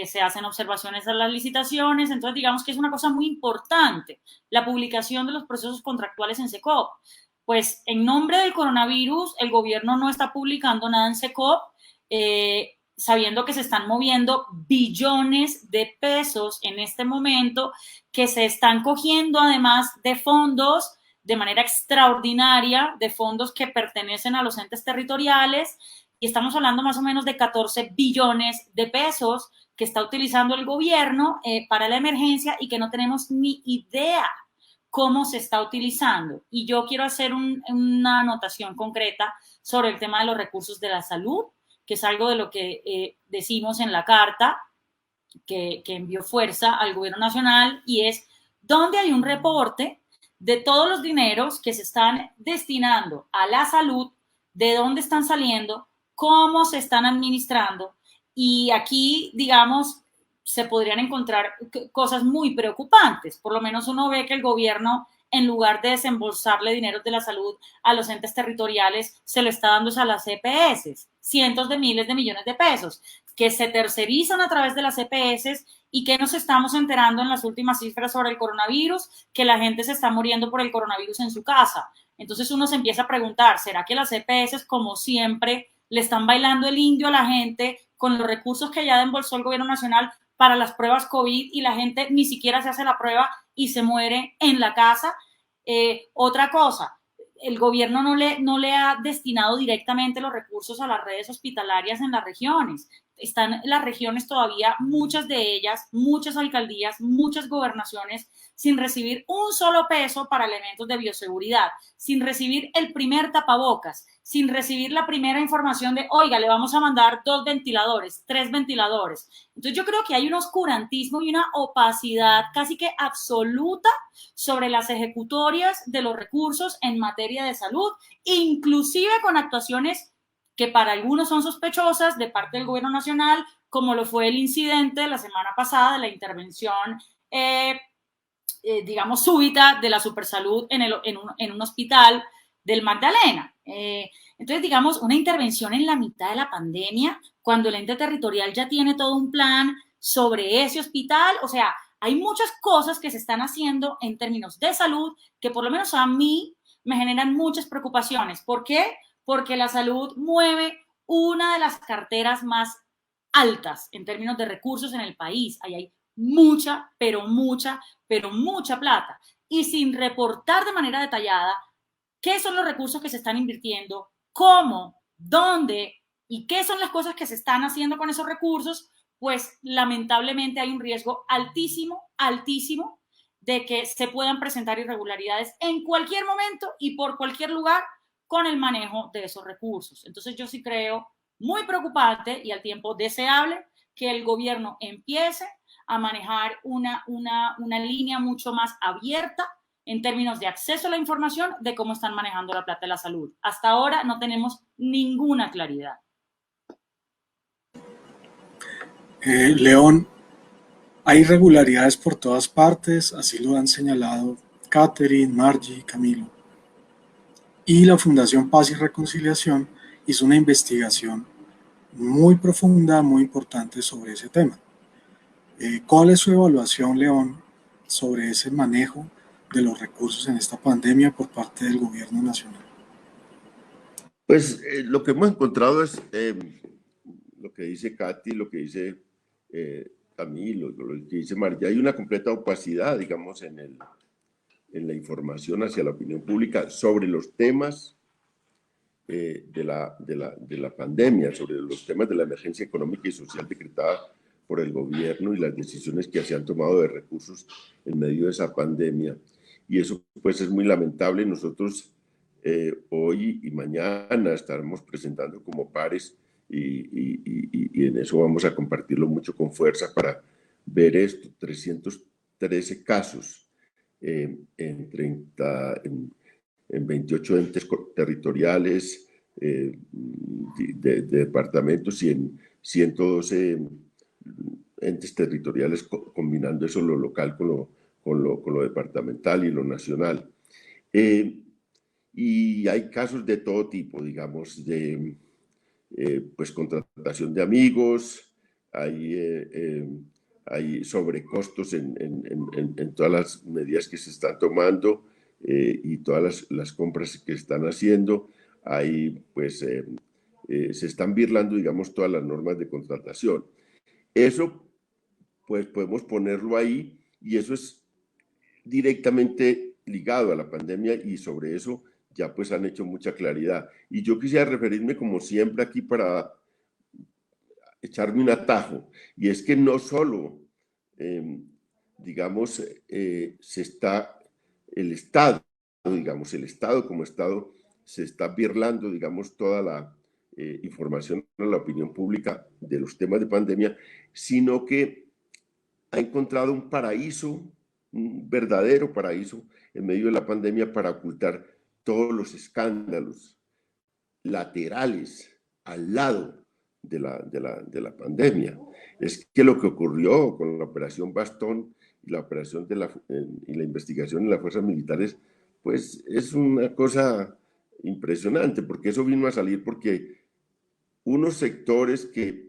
se hacen observaciones a las licitaciones, entonces digamos que es una cosa muy importante la publicación de los procesos contractuales en SECOP. Pues en nombre del coronavirus, el gobierno no está publicando nada en SECOP, sabiendo que se están moviendo billones de pesos en este momento, que se están cogiendo además de fondos de manera extraordinaria, de fondos que pertenecen a los entes territoriales, y estamos hablando más o menos de 14 billones de pesos que está utilizando el gobierno para la emergencia y que no tenemos ni idea cómo se está utilizando. Y yo quiero hacer una anotación concreta sobre el tema de los recursos de la salud, que es algo de lo que decimos en la carta que envió Fuerza al gobierno nacional, y es donde hay un reporte de todos los dineros que se están destinando a la salud, de dónde están saliendo, cómo se están administrando. Y aquí, digamos, se podrían encontrar cosas muy preocupantes. Por lo menos uno ve que el gobierno, en lugar de desembolsarle dinero de la salud a los entes territoriales, se lo está dando a las EPS, cientos de miles de millones de pesos, que se tercerizan a través de las EPS y que nos estamos enterando en las últimas cifras sobre el coronavirus, que la gente se está muriendo por el coronavirus en su casa. Entonces uno se empieza a preguntar, ¿será que las EPS, como siempre, le están bailando el indio a la gente con los recursos que ya embolsó el gobierno nacional para las pruebas COVID y la gente ni siquiera se hace la prueba y se muere en la casa? Otra cosa, el gobierno no le ha destinado directamente los recursos a las redes hospitalarias en las regiones. Están las regiones todavía, muchas de ellas, muchas alcaldías, muchas gobernaciones, sin recibir un solo peso para elementos de bioseguridad, sin recibir el primer tapabocas, sin recibir la primera información de, oiga, le vamos a mandar 2 ventiladores, 3 ventiladores. Entonces yo creo que hay un oscurantismo y una opacidad casi que absoluta sobre las ejecutorias de los recursos en materia de salud, inclusive con actuaciones que para algunos son sospechosas de parte del gobierno nacional, como lo fue el incidente de la semana pasada de la intervención, digamos, súbita de la Supersalud en un hospital del Magdalena. Entonces, digamos, una intervención en la mitad de la pandemia, cuando el ente territorial ya tiene todo un plan sobre ese hospital. O sea, hay muchas cosas que se están haciendo en términos de salud que por lo menos a mí me generan muchas preocupaciones. ¿Por qué? Porque la salud mueve una de las carteras más altas en términos de recursos en el país. Ahí hay mucha, pero mucha plata. Y sin reportar de manera detallada qué son los recursos que se están invirtiendo, cómo, dónde y qué son las cosas que se están haciendo con esos recursos, pues lamentablemente hay un riesgo altísimo de que se puedan presentar irregularidades en cualquier momento y por cualquier lugar con el manejo de esos recursos. Entonces yo sí creo muy preocupante y al tiempo deseable que el gobierno empiece a manejar una línea mucho más abierta en términos de acceso a la información de cómo están manejando la plata de la salud. Hasta ahora no tenemos ninguna claridad. León, hay irregularidades por todas partes, así lo han señalado Catherine, Margie, Camilo. Y la Fundación Paz y Reconciliación hizo una investigación muy profunda, muy importante sobre ese tema. ¿Cuál es su evaluación, León, sobre ese manejo de los recursos en esta pandemia por parte del gobierno nacional? Pues lo que hemos encontrado es lo que dice Katy, lo que dice Camilo, lo que dice María. Hay una completa opacidad, digamos, en la información hacia la opinión pública sobre los temas de la pandemia, sobre los temas de la emergencia económica y social decretada por el gobierno y las decisiones que se han tomado de recursos en medio de esa pandemia. Y eso pues es muy lamentable. Nosotros hoy y mañana estaremos presentando como pares y en eso vamos a compartirlo mucho con fuerza para ver esto, 313 casos en 28 entes territoriales de departamentos y en 112 entes territoriales, combinando eso lo local con lo departamental y lo nacional. Y hay casos de todo tipo, digamos, de pues contratación de amigos, hay sobrecostos en todas las medidas que se están tomando y todas las compras que están haciendo. Ahí pues se están birlando, digamos, todas las normas de contratación. Eso pues podemos ponerlo ahí y eso es directamente ligado a la pandemia y sobre eso ya pues han hecho mucha claridad. Y yo quisiera referirme como siempre aquí para echarme un atajo, y es que no solo, digamos, el Estado, digamos, el Estado como Estado se está birlando, digamos, toda la información a la opinión pública de los temas de pandemia, sino que ha encontrado un paraíso, un verdadero paraíso en medio de la pandemia para ocultar todos los escándalos laterales al lado de la pandemia. Es que lo que ocurrió con la operación Bastón y la operación y la investigación en las fuerzas militares, pues es una cosa impresionante, porque eso vino a salir porque unos sectores que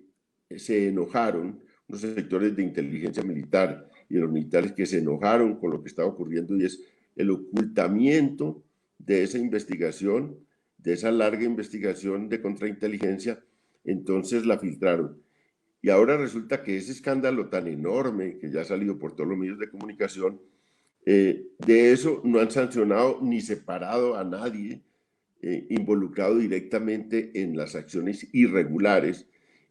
se enojaron, unos sectores de inteligencia militar y de los militares que se enojaron con lo que estaba ocurriendo, y es el ocultamiento de esa investigación, de esa larga investigación de contrainteligencia, entonces la filtraron. Y ahora resulta que ese escándalo tan enorme que ya ha salido por todos los medios de comunicación, de eso no han sancionado ni separado a nadie involucrado directamente en las acciones irregulares.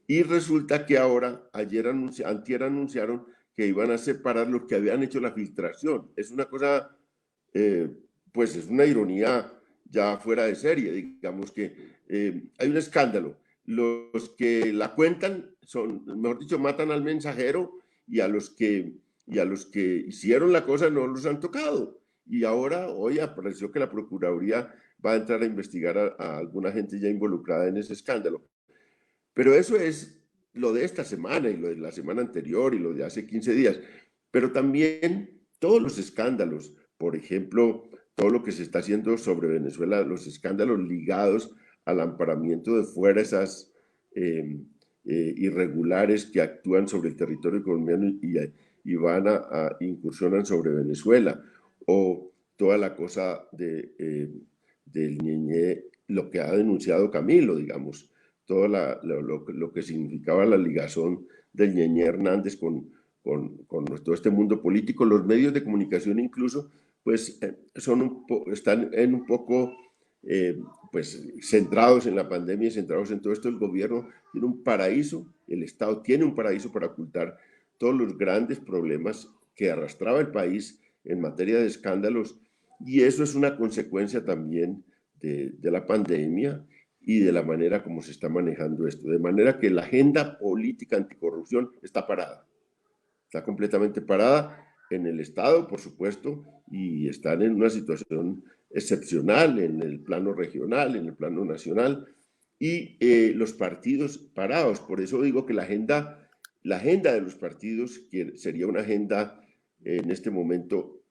Y resulta que ahora, antier anunciaron que iban a separar los que habían hecho la filtración. Es una cosa, pues es una ironía ya fuera de serie, digamos que hay un escándalo. Los que la cuentan son, mejor dicho, matan al mensajero y a los que hicieron la cosa no los han tocado. Y ahora, hoy apareció que la Procuraduría va a entrar a investigar a alguna gente ya involucrada en ese escándalo. Pero eso es lo de esta semana y lo de la semana anterior y lo de hace 15 días. Pero también todos los escándalos, por ejemplo, todo lo que se está haciendo sobre Venezuela, los escándalos ligados al amparamiento de fuerzas irregulares que actúan sobre el territorio colombiano y van a incursionan sobre Venezuela, o toda la cosa del Ñeñé, lo que ha denunciado Camilo, digamos, todo lo que significaba la ligazón del Ñeñé Hernández con todo este mundo político. Los medios de comunicación incluso pues están en un poco pues centrados en la pandemia y centrados en todo esto. El gobierno tiene un paraíso, el Estado tiene un paraíso para ocultar todos los grandes problemas que arrastraba el país en materia de escándalos, y eso es una consecuencia también de la pandemia y de la manera como se está manejando esto, de manera que la agenda política anticorrupción está parada, está completamente parada en el Estado, por supuesto, y están en una situación excepcional en el plano regional, en el plano nacional, y los partidos parados. Por eso digo que la agenda de los partidos, que sería una agenda en este momento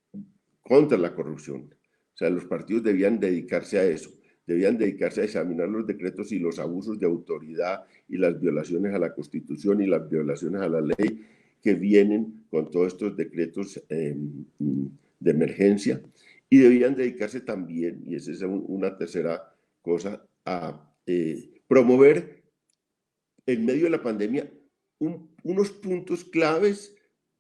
contra la corrupción. O sea, los partidos debían dedicarse a eso. debían dedicarse a examinar los decretos y los abusos de autoridad y las violaciones a la Constitución y las violaciones a la ley que vienen con todos estos decretos de emergencia, y debían dedicarse también, y esa es una tercera cosa, a promover en medio de la pandemia unos puntos claves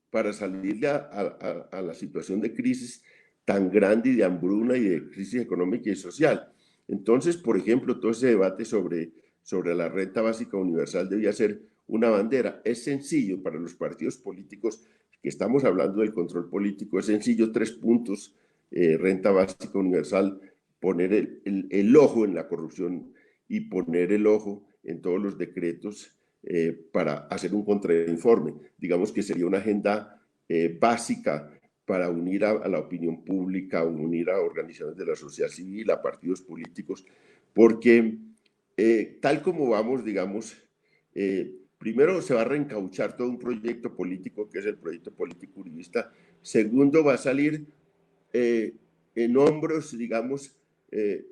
para salir a la situación de crisis tan grande y de hambruna y de crisis económica y social. Entonces, por ejemplo, todo ese debate sobre la renta básica universal debía ser una bandera. Es sencillo para los partidos políticos que estamos hablando del control político, es sencillo, 3 puntos, renta básica universal, poner el ojo en la corrupción y poner el ojo en todos los decretos para hacer un contrainforme. Digamos que sería una agenda básica para unir a la opinión pública, unir a organizaciones de la sociedad civil, a partidos políticos, porque tal como vamos, digamos, primero se va a reencauchar todo un proyecto político que es el proyecto político uribista. Segundo, va a salir en hombros, digamos,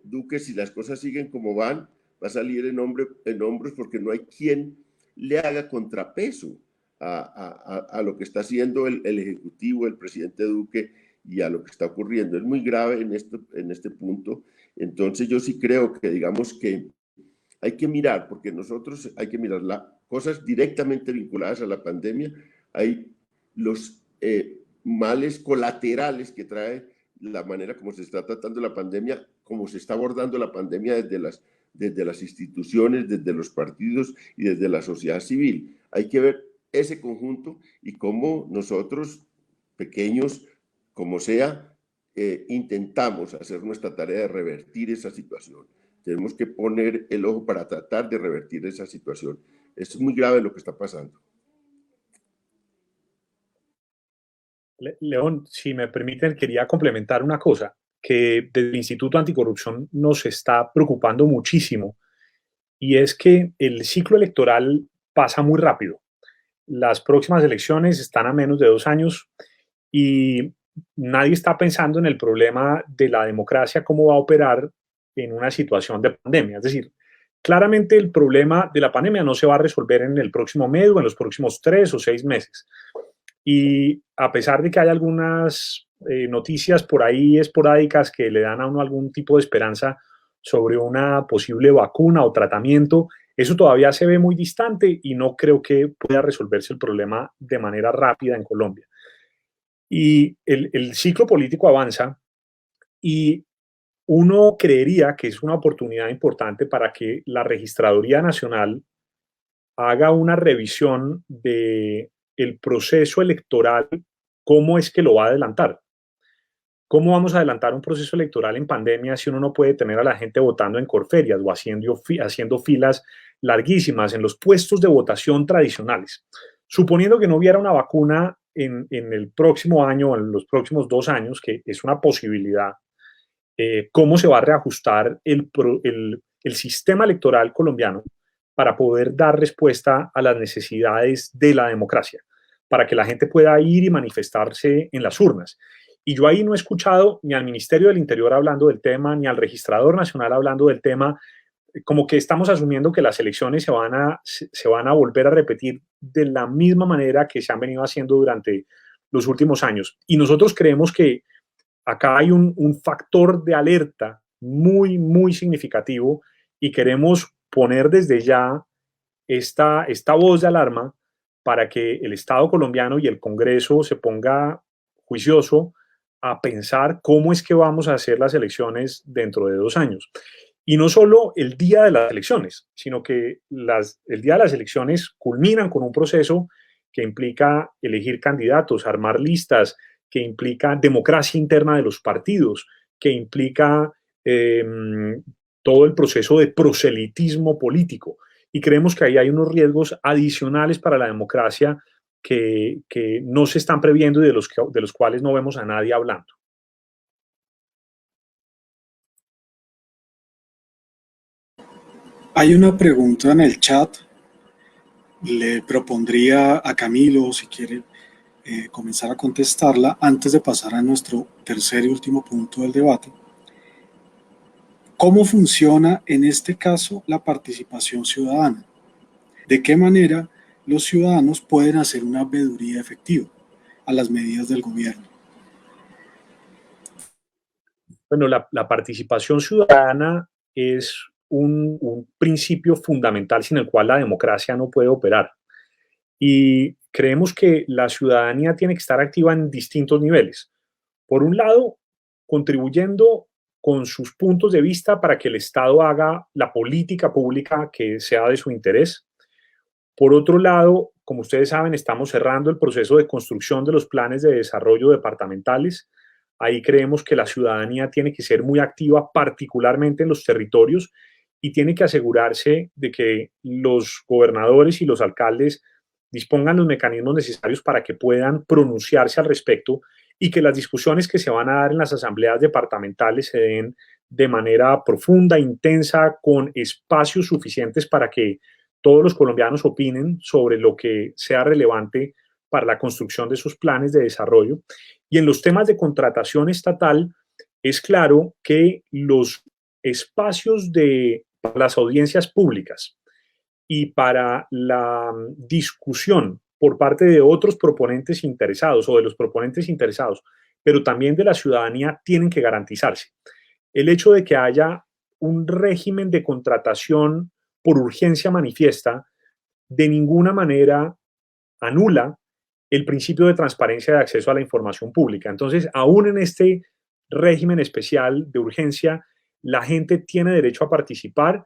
Duque, si las cosas siguen como van, va a salir en hombros porque no hay quien le haga contrapeso a lo que está haciendo el Ejecutivo, el presidente Duque, y a lo que está ocurriendo. Es muy grave en este punto. Entonces yo sí creo que, digamos, que hay que mirar, porque nosotros hay que mirar las cosas directamente vinculadas a la pandemia. Hay los males colaterales que trae la manera como se está tratando la pandemia, como se está abordando la pandemia desde las instituciones, desde los partidos y desde la sociedad civil. Hay que ver ese conjunto y cómo nosotros, pequeños, como sea, intentamos hacer nuestra tarea de revertir esa situación. Tenemos que poner el ojo para tratar de revertir esa situación. Es muy grave lo que está pasando. León, si me permiten, quería complementar una cosa que desde el Instituto Anticorrupción nos está preocupando muchísimo, y es que el ciclo electoral pasa muy rápido. Las próximas elecciones están a menos de 2 años y nadie está pensando en el problema de la democracia, cómo va a operar en una situación de pandemia. Es decir, claramente el problema de la pandemia no se va a resolver en el próximo mes o en los próximos 3 o 6 meses. Y a pesar de que hay algunas noticias por ahí esporádicas que le dan a uno algún tipo de esperanza sobre una posible vacuna o tratamiento, eso todavía se ve muy distante y no creo que pueda resolverse el problema de manera rápida en Colombia. Y el ciclo político avanza y uno creería que es una oportunidad importante para que la Registraduría Nacional haga una revisión de el proceso electoral, cómo es que lo va a adelantar. ¿Cómo vamos a adelantar un proceso electoral en pandemia si uno no puede tener a la gente votando en corferias o haciendo filas larguísimas en los puestos de votación tradicionales? Suponiendo que no hubiera una vacuna en el próximo año o en los próximos 2 años, que es una posibilidad, ¿cómo se va a reajustar el sistema electoral colombiano para poder dar respuesta a las necesidades de la democracia, para que la gente pueda ir y manifestarse en las urnas? Y yo ahí no he escuchado ni al Ministerio del Interior hablando del tema, ni al Registrador Nacional hablando del tema, como que estamos asumiendo que las elecciones se van a volver a repetir de la misma manera que se han venido haciendo durante los últimos años. Y nosotros creemos que acá hay un factor de alerta muy, muy significativo y queremos poner desde ya esta voz de alarma para que el Estado colombiano y el Congreso se ponga juicioso a pensar cómo es que vamos a hacer las elecciones dentro de 2 años. Y no solo el día de las elecciones, sino que el día de las elecciones culminan con un proceso que implica elegir candidatos, armar listas, que implica democracia interna de los partidos, que implica todo el proceso de proselitismo político. Y creemos que ahí hay unos riesgos adicionales para la democracia que no se están previendo y de los cuales no vemos a nadie hablando. Hay una pregunta en el chat. Le propondría a Camilo, si quiere, comenzar a contestarla antes de pasar a nuestro tercer y último punto del debate. ¿Cómo funciona en este caso la participación ciudadana? ¿De qué manera los ciudadanos pueden hacer una veeduría efectiva a las medidas del gobierno? Bueno, la participación ciudadana es un principio fundamental sin el cual la democracia no puede operar. Y creemos que la ciudadanía tiene que estar activa en distintos niveles. Por un lado, contribuyendo con sus puntos de vista para que el Estado haga la política pública que sea de su interés. Por otro lado, como ustedes saben, estamos cerrando el proceso de construcción de los planes de desarrollo departamentales. Ahí creemos que la ciudadanía tiene que ser muy activa, particularmente en los territorios, y tiene que asegurarse de que los gobernadores y los alcaldes dispongan los mecanismos necesarios para que puedan pronunciarse al respecto y que las discusiones que se van a dar en las asambleas departamentales se den de manera profunda, intensa, con espacios suficientes para que todos los colombianos opinen sobre lo que sea relevante para la construcción de sus planes de desarrollo. Y en los temas de contratación estatal, es claro que los espacios de las audiencias públicas y para la discusión por parte de otros proponentes interesados o de los proponentes interesados, pero también de la ciudadanía, tienen que garantizarse. El hecho de que haya un régimen de contratación por urgencia manifiesta de ninguna manera anula el principio de transparencia de acceso a la información pública. Entonces, aún en este régimen especial de urgencia, la gente tiene derecho a participar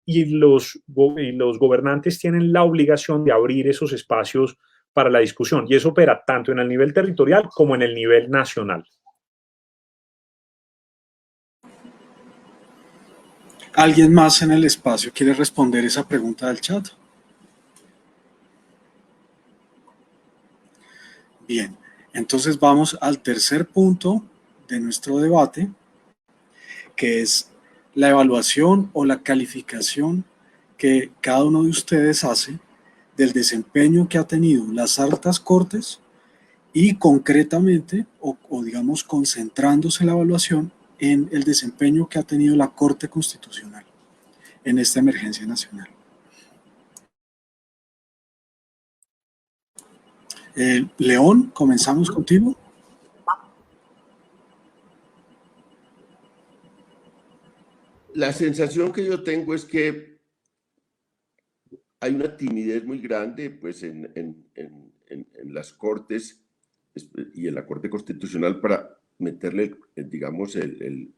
y los gobernantes tienen la obligación de abrir esos espacios para la discusión. Y eso opera tanto en el nivel territorial como en el nivel nacional. ¿Alguien más en el espacio quiere responder esa pregunta del chat? Bien, entonces vamos al tercer punto de nuestro debate, que es la evaluación o la calificación que cada uno de ustedes hace del desempeño que ha tenido las altas cortes y concretamente, o digamos concentrándose la evaluación en el desempeño que ha tenido la Corte Constitucional en esta emergencia nacional. León, comenzamos contigo. La sensación que yo tengo es que hay una timidez muy grande pues, en las Cortes y en la Corte Constitucional para meterle, digamos, el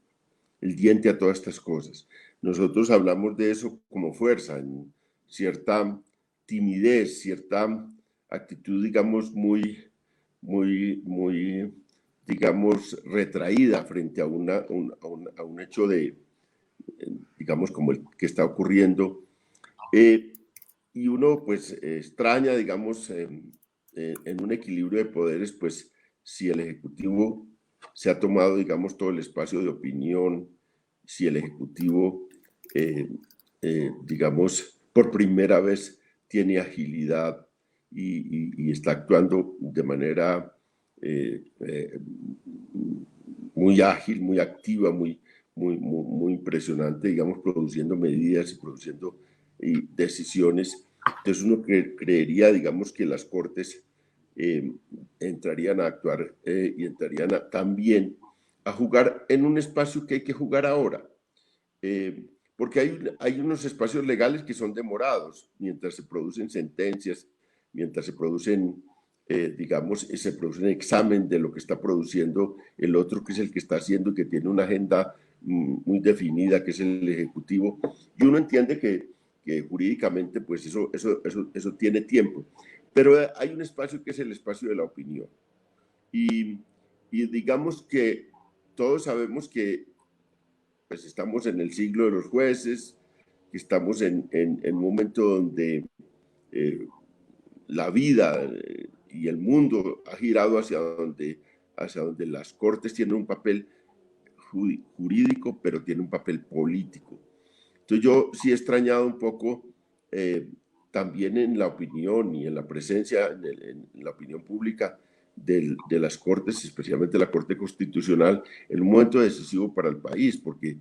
diente a todas estas cosas. Nosotros hablamos de eso como fuerza, en cierta timidez, cierta actitud, digamos, muy, digamos, retraída frente a un hecho de, digamos, como el que está ocurriendo. Y uno, pues, extraña, digamos, en un equilibrio de poderes, pues, si el Ejecutivo se ha tomado, digamos, todo el espacio de opinión, si el Ejecutivo, digamos, por primera vez tiene agilidad y está actuando de manera muy ágil, muy activa, muy impresionante, digamos, produciendo medidas y produciendo decisiones. Entonces uno creería, digamos, que las Cortes entrarían a actuar y entrarían también a jugar en un espacio que hay que jugar ahora. Porque hay unos espacios legales que son demorados, mientras se producen sentencias, mientras se producen, digamos, se produce un examen de lo que está produciendo el otro, que es el que está haciendo, que tiene una agenda muy definida, que es el Ejecutivo, y uno entiende que jurídicamente pues eso tiene tiempo, pero hay un espacio que es el espacio de la opinión, y digamos que todos sabemos que pues estamos en el siglo de los jueces, que estamos en un momento donde la vida y el mundo ha girado hacia donde las Cortes tienen un papel jurídico, pero tiene un papel político. Entonces yo sí he extrañado un poco también en la opinión y en la presencia, en la opinión pública de las Cortes, especialmente la Corte Constitucional, en un momento decisivo para el país, porque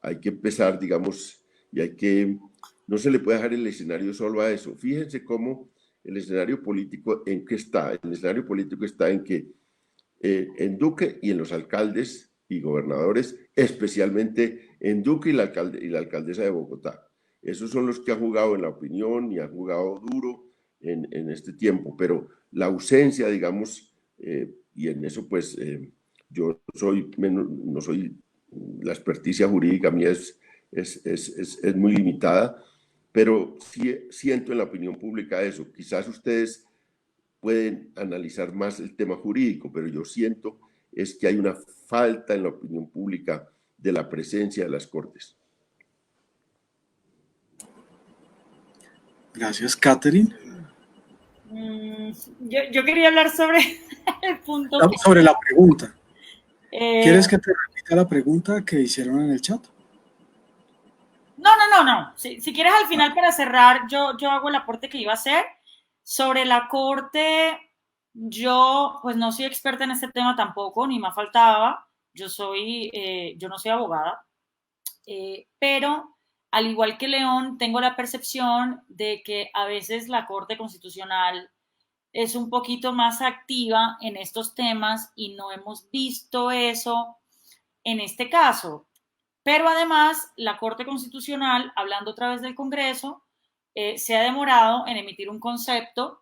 hay que empezar, digamos, y no se le puede dejar el escenario solo a eso. Fíjense cómo el escenario político en qué está. El escenario político está en que en Duque y en los alcaldes y gobernadores, especialmente en Duque y la alcaldesa de Bogotá. Esos son los que han jugado en la opinión y han jugado duro en este tiempo, pero la ausencia, digamos, y en eso pues yo no soy, la experticia jurídica mía es muy limitada, pero sí siento en la opinión pública eso. Quizás ustedes pueden analizar más el tema jurídico, pero yo siento es que hay una falta en la opinión pública de la presencia de las Cortes. Gracias, Catherine. Yo quería hablar sobre el punto. Sobre la pregunta. ¿Quieres que te repita la pregunta que hicieron en el chat? No. Si quieres al final para cerrar, yo hago el aporte que iba a hacer. Sobre la Corte, yo pues no soy experta en este tema tampoco, ni me faltaba. Yo no soy abogada, pero al igual que León, tengo la percepción de que a veces la Corte Constitucional es un poquito más activa en estos temas y no hemos visto eso en este caso. Pero además, la Corte Constitucional, hablando otra vez del Congreso, se ha demorado en emitir un concepto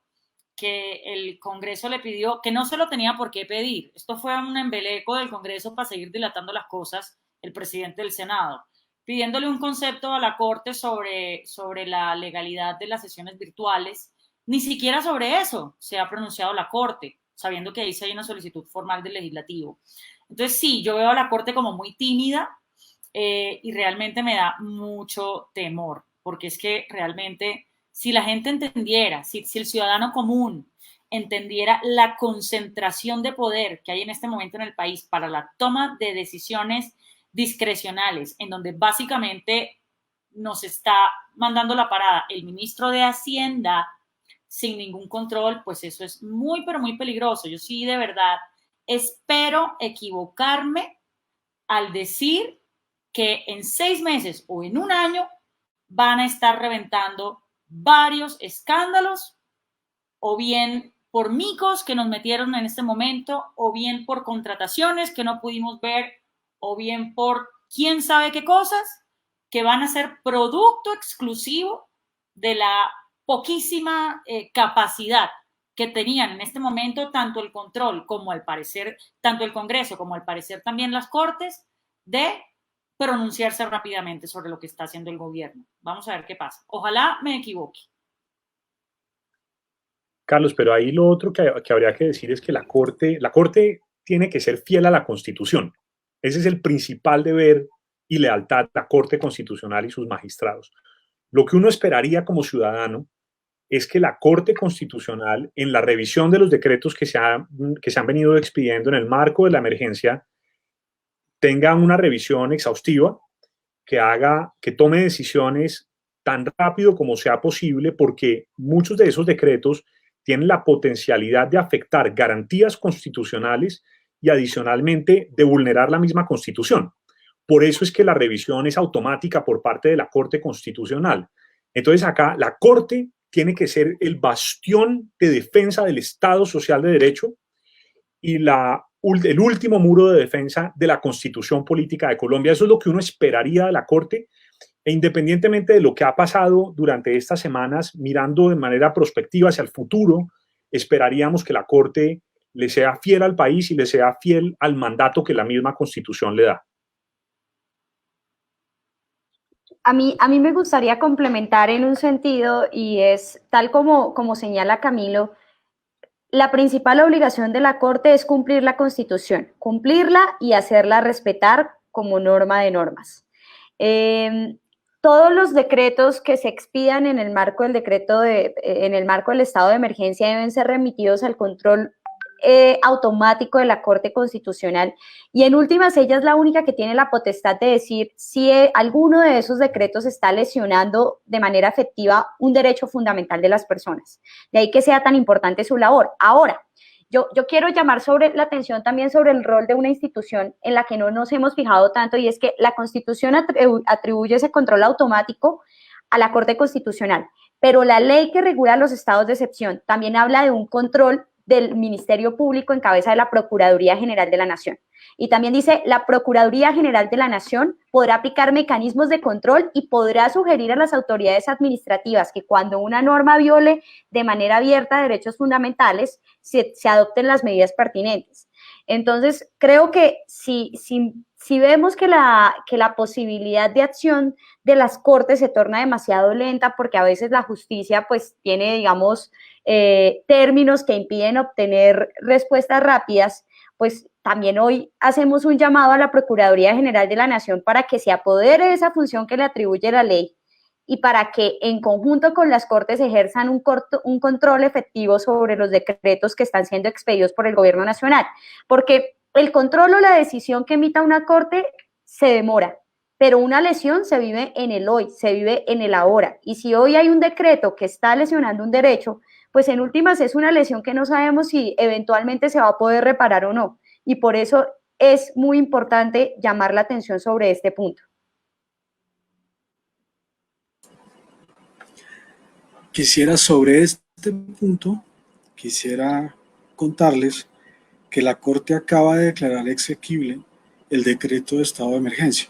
que el Congreso le pidió, que no se lo tenía por qué pedir. Esto fue un embeleco del Congreso para seguir dilatando las cosas, el presidente del Senado, pidiéndole un concepto a la Corte sobre la legalidad de las sesiones virtuales. Ni siquiera sobre eso se ha pronunciado la Corte, sabiendo que ahí se hay una solicitud formal del legislativo. Entonces, sí, yo veo a la Corte como muy tímida y realmente me da mucho temor, porque es que realmente, si la gente entendiera, si el ciudadano común entendiera la concentración de poder que hay en este momento en el país para la toma de decisiones discrecionales, en donde básicamente nos está mandando la parada el ministro de Hacienda sin ningún control, pues eso es muy, pero muy peligroso. Yo sí, de verdad, espero equivocarme al decir que en 6 meses o en un año van a estar reventando varios escándalos, o bien por micos que nos metieron en este momento, o bien por contrataciones que no pudimos ver, o bien por quién sabe qué cosas, que van a ser producto exclusivo de la poquísima capacidad que tenían en este momento tanto el control como al parecer, tanto el Congreso como al parecer también las Cortes, de pronunciarse rápidamente sobre lo que está haciendo el gobierno. Vamos a ver qué pasa. Ojalá me equivoque. Carlos, pero ahí lo otro que habría que decir es que la Corte tiene que ser fiel a la Constitución. Ese es el principal deber y lealtad de la Corte Constitucional y sus magistrados. Lo que uno esperaría como ciudadano es que la Corte Constitucional, en la revisión de los decretos que se han venido expidiendo en el marco de la emergencia, tenga una revisión exhaustiva que tome decisiones tan rápido como sea posible, porque muchos de esos decretos tienen la potencialidad de afectar garantías constitucionales y adicionalmente de vulnerar la misma Constitución. Por eso es que la revisión es automática por parte de la Corte Constitucional. Entonces acá la Corte tiene que ser el bastión de defensa del Estado Social de Derecho y el último muro de defensa de la Constitución Política de Colombia. Eso es lo que uno esperaría de la Corte, e independientemente de lo que ha pasado durante estas semanas, mirando de manera prospectiva hacia el futuro, esperaríamos que la Corte le sea fiel al país y le sea fiel al mandato que la misma Constitución le da. A mí me gustaría complementar en un sentido, y es tal como señala Camilo, la principal obligación de la Corte es cumplir la Constitución, cumplirla y hacerla respetar como norma de normas. Todos los decretos que se expidan en el marco del en el marco del estado de emergencia deben ser remitidos al control automático de la Corte Constitucional, y en últimas ella es la única que tiene la potestad de decir si alguno de esos decretos está lesionando de manera efectiva un derecho fundamental de las personas. De ahí que sea tan importante su labor. Ahora, yo quiero llamar sobre la atención también sobre el rol de una institución en la que no nos hemos fijado tanto, y es que la Constitución atribuye ese control automático a la Corte Constitucional, pero la ley que regula los estados de excepción también habla de un control del Ministerio Público en cabeza de la Procuraduría General de la Nación. Y también dice, la Procuraduría General de la Nación podrá aplicar mecanismos de control y podrá sugerir a las autoridades administrativas que cuando una norma viole de manera abierta derechos fundamentales, se adopten las medidas pertinentes. Entonces, creo que si vemos que la posibilidad de acción de las Cortes se torna demasiado lenta, porque a veces la justicia pues tiene, digamos, términos que impiden obtener respuestas rápidas, pues también hoy hacemos un llamado a la Procuraduría General de la Nación para que se apodere de esa función que le atribuye la ley y para que en conjunto con las Cortes ejerzan un control efectivo sobre los decretos que están siendo expedidos por el Gobierno Nacional. Porque el control o la decisión que emita una Corte se demora, pero una lesión se vive en el hoy, se vive en el ahora. Y si hoy hay un decreto que está lesionando un derecho, pues en últimas es una lesión que no sabemos si eventualmente se va a poder reparar o no. Y por eso es muy importante llamar la atención sobre este punto. Quisiera sobre este punto, quisiera contarles que la Corte acaba de declarar exequible el decreto de estado de emergencia.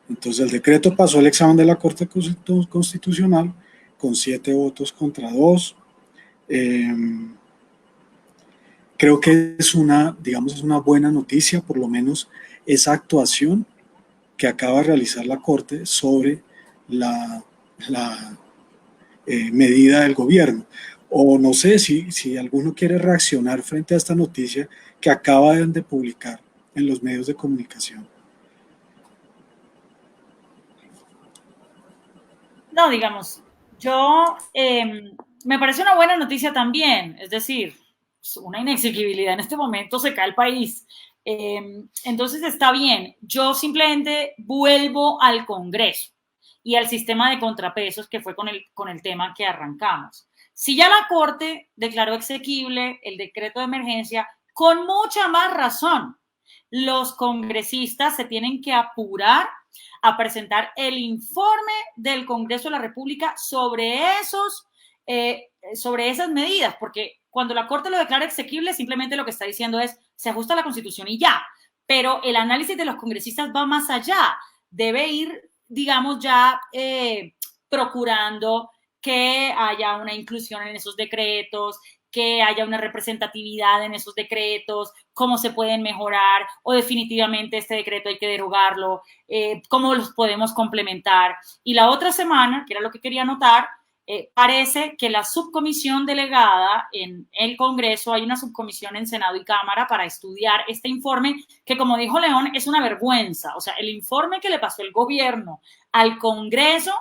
Entonces el decreto pasó el examen de la Corte Constitucional con 7 votos contra 2. Creo que es una buena noticia, por lo menos esa actuación que acaba de realizar la Corte sobre la medida del gobierno. O no sé si alguno quiere reaccionar frente a esta noticia que acaban de publicar en los medios de comunicación. No, digamos, yo me parece una buena noticia también, es decir, una inexequibilidad en este momento, se cae el país. Entonces está bien, yo simplemente vuelvo al Congreso y al sistema de contrapesos que fue con el tema que arrancamos. Si ya la Corte declaró exequible el decreto de emergencia, con mucha más razón, los congresistas se tienen que apurar a presentar el informe del Congreso de la República sobre esas medidas, porque cuando la Corte lo declara exequible, simplemente lo que está diciendo es se ajusta a la Constitución y ya, pero el análisis de los congresistas va más allá, debe ir, digamos, ya procurando que haya una inclusión en esos decretos, que haya una representatividad en esos decretos, cómo se pueden mejorar o definitivamente este decreto hay que derogarlo, cómo los podemos complementar. Y la otra semana, que era lo que quería anotar, parece que la subcomisión delegada en el Congreso, hay una subcomisión en Senado y Cámara para estudiar este informe que, como dijo León, es una vergüenza. O sea, el informe que le pasó el gobierno al Congreso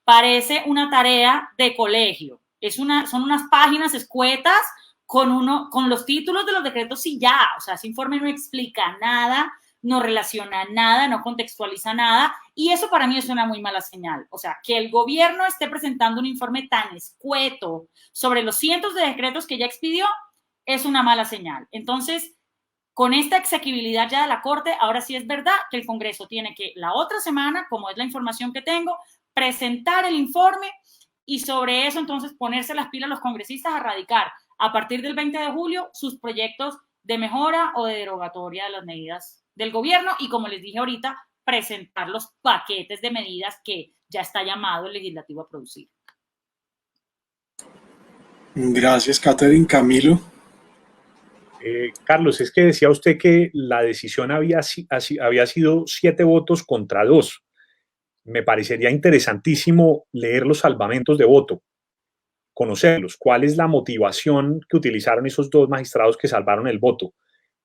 parece una tarea de colegio. Son unas páginas escuetas con los títulos de los decretos y ya. O sea, ese informe no explica nada, no relaciona nada, no contextualiza nada, y eso para mí es una muy mala señal. O sea, que el gobierno esté presentando un informe tan escueto sobre los cientos de decretos que ya expidió es una mala señal. Entonces, con esta exequibilidad ya de la Corte, ahora sí es verdad que el Congreso tiene que la otra semana, como es la información que tengo, presentar el informe y sobre eso entonces ponerse las pilas los congresistas a radicar a partir del 20 de julio sus proyectos de mejora o de derogatoria de las medidas del gobierno y, como les dije ahorita, presentar los paquetes de medidas que ya está llamado el legislativo a producir. Gracias, Catherine. Camilo. Carlos, es que decía usted que la decisión había sido 7 votos contra 2. Me parecería interesantísimo leer los salvamentos de voto, conocerlos. ¿Cuál es la motivación que utilizaron esos 2 magistrados que salvaron el voto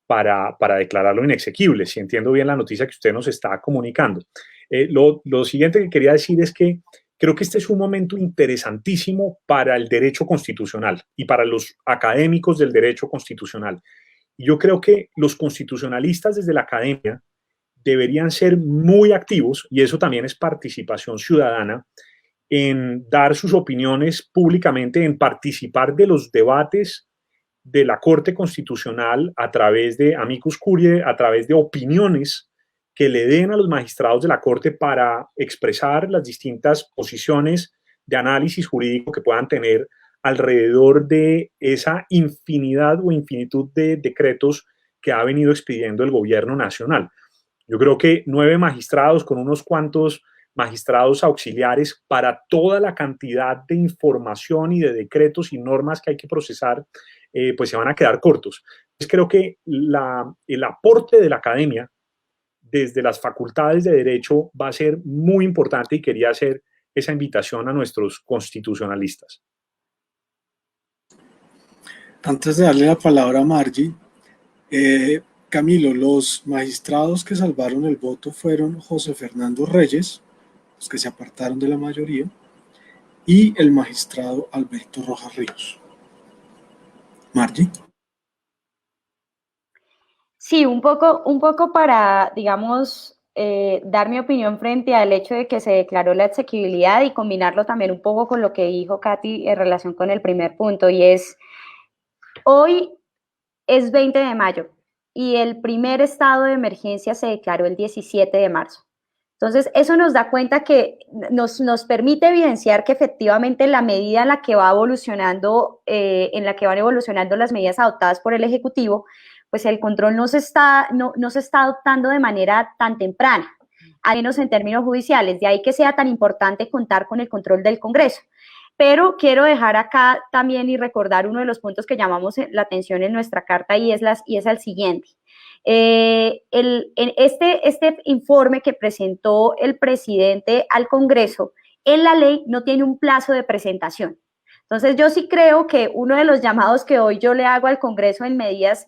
para declararlo inexequible? Si entiendo bien la noticia que usted nos está comunicando. Lo siguiente que quería decir es que creo que este es un momento interesantísimo para el derecho constitucional y para los académicos del derecho constitucional. Y yo creo que los constitucionalistas desde la academia deberían ser muy activos, y eso también es participación ciudadana, en dar sus opiniones públicamente, en participar de los debates de la Corte Constitucional a través de amicus curiae, a través de opiniones que le den a los magistrados de la Corte para expresar las distintas posiciones de análisis jurídico que puedan tener alrededor de esa infinidad o infinitud de decretos que ha venido expidiendo el gobierno nacional. Yo creo que 9 magistrados con unos cuantos magistrados auxiliares para toda la cantidad de información y de decretos y normas que hay que procesar, pues se van a quedar cortos. Entonces creo que el aporte de la academia desde las facultades de derecho va a ser muy importante y quería hacer esa invitación a nuestros constitucionalistas. Antes de darle la palabra a Margie, Camilo, los magistrados que salvaron el voto fueron José Fernando Reyes, los que se apartaron de la mayoría, y el magistrado Alberto Rojas Ríos. Margie. Sí, un poco para, digamos, dar mi opinión frente al hecho de que se declaró la exequibilidad y combinarlo también un poco con lo que dijo Katy en relación con el primer punto, y es, hoy es 20 de mayo y el primer estado de emergencia se declaró el 17 de marzo. Entonces, eso nos da cuenta que nos permite evidenciar que efectivamente la medida en la que va evolucionando, van evolucionando las medidas adoptadas por el Ejecutivo, pues el control no se está adoptando de manera tan temprana, al menos en términos judiciales, de ahí que sea tan importante contar con el control del Congreso. Pero quiero dejar acá también y recordar uno de los puntos que llamamos la atención en nuestra carta y es el siguiente. Este informe que presentó el presidente al Congreso, en la ley no tiene un plazo de presentación. Entonces, yo sí creo que uno de los llamados que hoy yo le hago al Congreso en medidas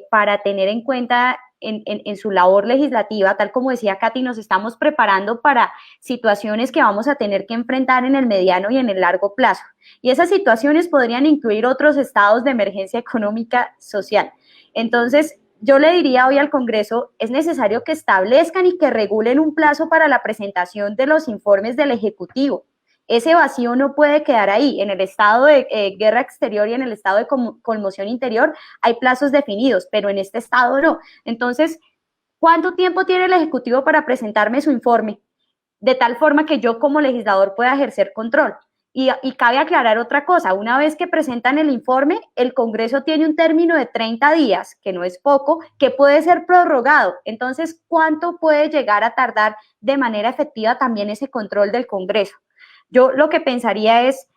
para tener en cuenta en su labor legislativa, tal como decía Katy, nos estamos preparando para situaciones que vamos a tener que enfrentar en el mediano y en el largo plazo. Y esas situaciones podrían incluir otros estados de emergencia económica social. Entonces, yo le diría hoy al Congreso, es necesario que establezcan y que regulen un plazo para la presentación de los informes del Ejecutivo. Ese vacío no puede quedar ahí. En el estado de guerra exterior y en el estado de conmoción interior hay plazos definidos, pero en este estado no. Entonces, ¿cuánto tiempo tiene el Ejecutivo para presentarme su informe? De tal forma que yo como legislador pueda ejercer control. Y cabe aclarar otra cosa, una vez que presentan el informe, el Congreso tiene un término de 30 días, que no es poco, que puede ser prorrogado. Entonces, ¿cuánto puede llegar a tardar de manera efectiva también ese control del Congreso? Yo lo que pensaría es,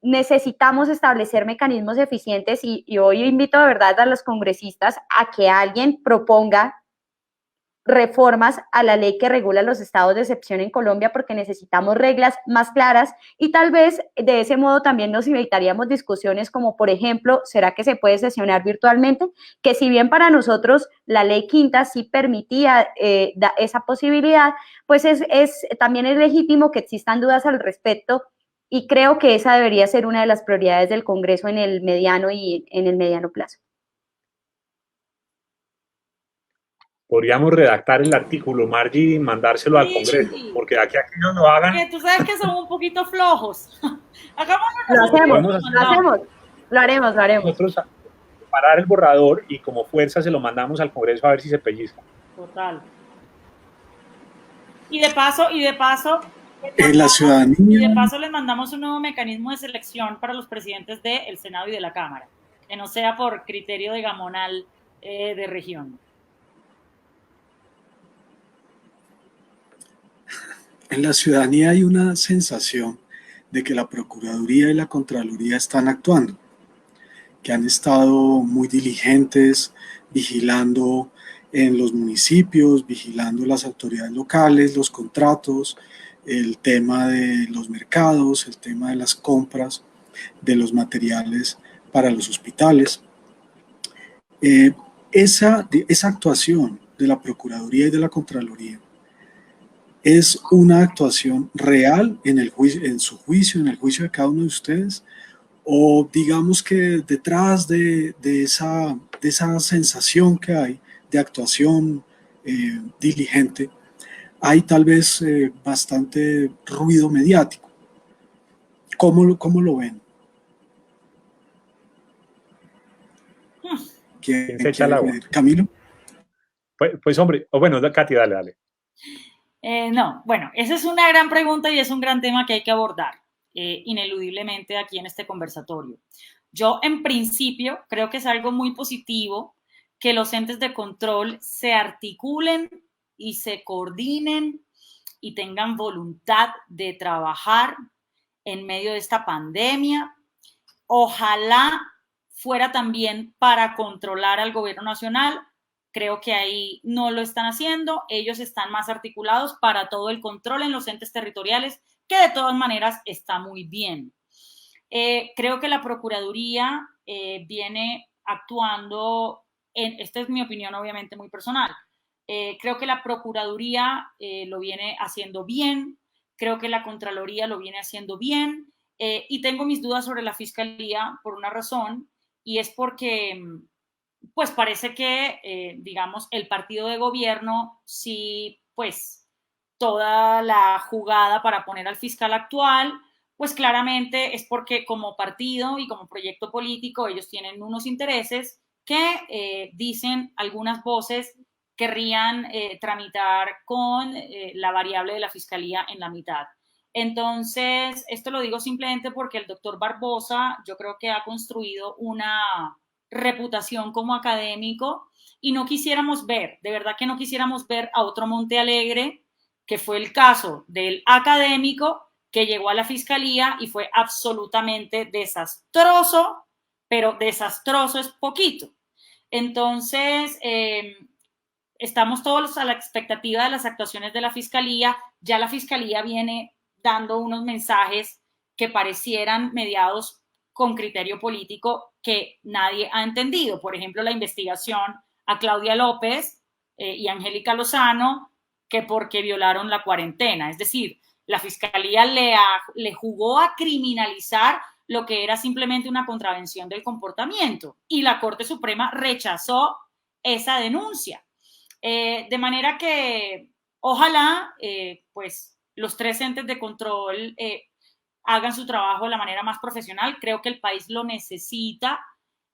necesitamos establecer mecanismos eficientes y hoy invito de verdad a los congresistas a que alguien proponga reformas a la ley que regula los estados de excepción en Colombia, porque necesitamos reglas más claras y tal vez de ese modo también nos evitaríamos discusiones como, por ejemplo, ¿será que se puede sesionar virtualmente? Que si bien para nosotros la ley quinta sí permitía esa posibilidad, pues también es legítimo que existan dudas al respecto y creo que esa debería ser una de las prioridades del Congreso en el mediano y en el mediano plazo. Podríamos redactar el artículo, Margie, y mandárselo al Congreso, porque de aquí a que ellos lo hagan... Porque tú sabes que somos un poquito flojos. Lo haremos. Nosotros parar el borrador y como fuerza se lo mandamos al Congreso a ver si se pellizca. Total. Y de paso, en la ciudadanía. Y de paso les mandamos un nuevo mecanismo de selección para los presidentes del Senado y de la Cámara, que no sea por criterio de gamonal de región. En la ciudadanía hay una sensación de que la Procuraduría y la Contraloría están actuando, que han estado muy diligentes, vigilando en los municipios, vigilando las autoridades locales, los contratos, el tema de los mercados, el tema de las compras de los materiales para los hospitales. Esa actuación de la Procuraduría y de la Contraloría ¿es una actuación real en su juicio, en el juicio de cada uno de ustedes? O digamos que detrás de esa sensación que hay de actuación diligente, hay tal vez bastante ruido mediático. ¿Cómo lo ven? ¿Quién se echa el agua? ¿Camilo? Pues hombre, o bueno, Katy, dale. No, bueno, esa es una gran pregunta y es un gran tema que hay que abordar ineludiblemente aquí en este conversatorio. Yo, en principio, creo que es algo muy positivo que los entes de control se articulen y se coordinen y tengan voluntad de trabajar en medio de esta pandemia. Ojalá fuera también para controlar al gobierno nacional. Creo que ahí no lo están haciendo. Ellos están más articulados para todo el control en los entes territoriales, que de todas maneras está muy bien. Creo que la Procuraduría viene actuando, esta es mi opinión obviamente muy personal, creo que la Procuraduría lo viene haciendo bien, creo que la Contraloría lo viene haciendo bien, y tengo mis dudas sobre la Fiscalía por una razón, y es porque pues parece que, digamos, el partido de gobierno sí, pues, toda la jugada para poner al fiscal actual, pues claramente es porque como partido y como proyecto político ellos tienen unos intereses que dicen algunas voces querrían tramitar con la variable de la fiscalía en la mitad. Entonces, esto lo digo simplemente porque el doctor Barbosa yo creo que ha construido una reputación como académico y no quisiéramos ver, de verdad que no quisiéramos ver a otro Montealegre, que fue el caso del académico que llegó a la fiscalía y fue absolutamente desastroso, pero desastroso es poquito. Entonces, estamos todos a la expectativa de las actuaciones de la fiscalía. Ya la fiscalía viene dando unos mensajes que parecieran mediados con criterio político que nadie ha entendido. Por ejemplo, la investigación a Claudia López y Angélica Lozano, que porque violaron la cuarentena. Es decir, la fiscalía le jugó a criminalizar lo que era simplemente una contravención del comportamiento y la Corte Suprema rechazó esa denuncia. De manera que ojalá pues los tres entes de control hagan su trabajo de la manera más profesional. Creo que el país lo necesita.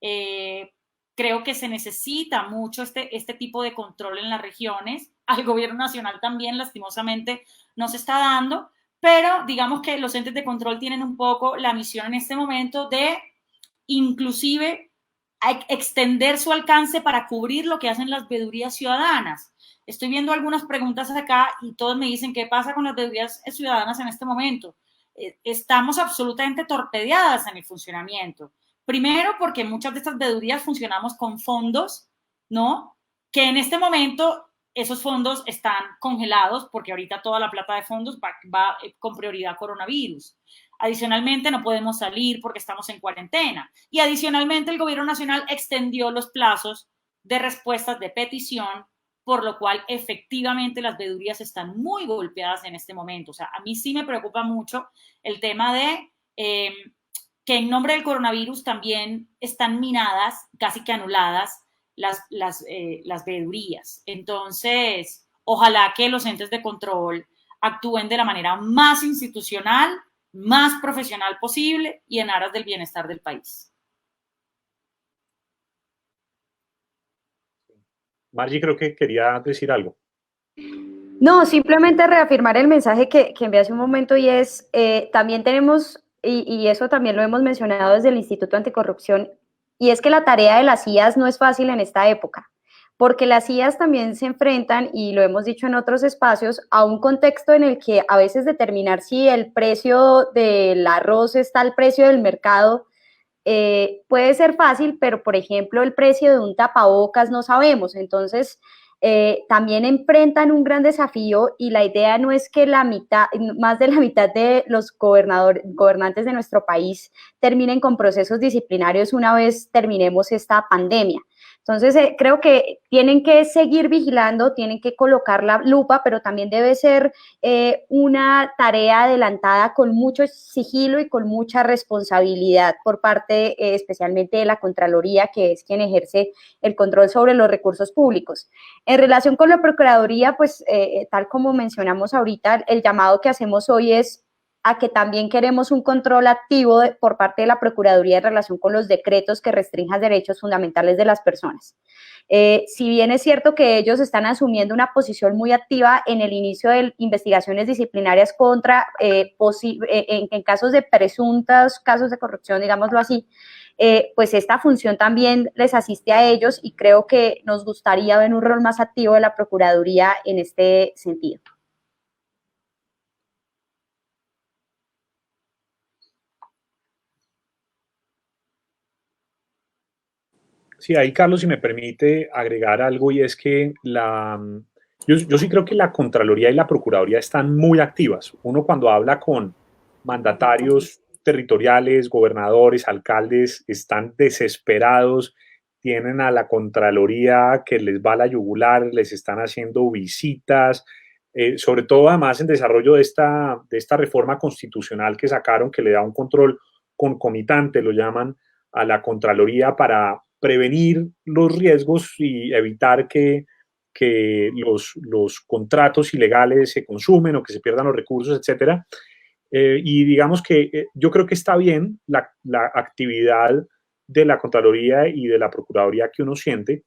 Creo que se necesita mucho este tipo de control en las regiones. Al gobierno nacional también, lastimosamente, no se está dando, pero digamos que los entes de control tienen un poco la misión en este momento de inclusive extender su alcance para cubrir lo que hacen las veedurías ciudadanas. Estoy viendo algunas preguntas acá y todos me dicen qué pasa con las veedurías ciudadanas en este momento. Estamos absolutamente torpedeadas en el funcionamiento. Primero, porque muchas de estas veedurías funcionamos con fondos, ¿no? Que en este momento esos fondos están congelados porque ahorita toda la plata de fondos va con prioridad coronavirus. Adicionalmente, no podemos salir porque estamos en cuarentena. Y adicionalmente, el gobierno nacional extendió los plazos de respuestas de petición, por lo cual efectivamente las veedurías están muy golpeadas en este momento. O sea, a mí sí me preocupa mucho el tema de que en nombre del coronavirus también están minadas, casi que anuladas, las veedurías. Entonces, ojalá que los entes de control actúen de la manera más institucional, más profesional posible y en aras del bienestar del país. Margie, creo que quería decir algo. No, simplemente reafirmar el mensaje que envié hace un momento y es, también tenemos, y eso también lo hemos mencionado desde el Instituto Anticorrupción, y es que la tarea de las IAS no es fácil en esta época, porque las IAS también se enfrentan, y lo hemos dicho en otros espacios, a un contexto en el que a veces determinar si el precio del arroz está al precio del mercado puede ser fácil, pero por ejemplo el precio de un tapabocas no sabemos. Entonces también enfrentan un gran desafío y la idea no es que más de la mitad de los gobernantes de nuestro país terminen con procesos disciplinarios una vez terminemos esta pandemia. Entonces, creo que tienen que seguir vigilando, tienen que colocar la lupa, pero también debe ser una tarea adelantada con mucho sigilo y con mucha responsabilidad por parte especialmente de la Contraloría, que es quien ejerce el control sobre los recursos públicos. En relación con la Procuraduría, pues tal como mencionamos ahorita, el llamado que hacemos hoy es a que también queremos un control activo por parte de la Procuraduría en relación con los decretos que restrinjan derechos fundamentales de las personas. Si bien es cierto que ellos están asumiendo una posición muy activa en el inicio de investigaciones disciplinarias contra, en casos de presuntos casos de corrupción, digámoslo así, pues esta función también les asiste a ellos y creo que nos gustaría ver un rol más activo de la Procuraduría en este sentido. Sí, ahí Carlos, si me permite agregar algo, y es que yo sí creo que la Contraloría y la Procuraduría están muy activas. Uno cuando habla con mandatarios territoriales, gobernadores, alcaldes, están desesperados, tienen a la Contraloría que les va a la yugular, les están haciendo visitas, sobre todo además en desarrollo de esta reforma constitucional que sacaron, que le da un control concomitante, lo llaman, a la Contraloría para prevenir los riesgos y evitar que los contratos ilegales se consumen o que se pierdan los recursos, etcétera. Y digamos que yo creo que está bien la actividad de la Contraloría y de la Procuraduría que uno siente,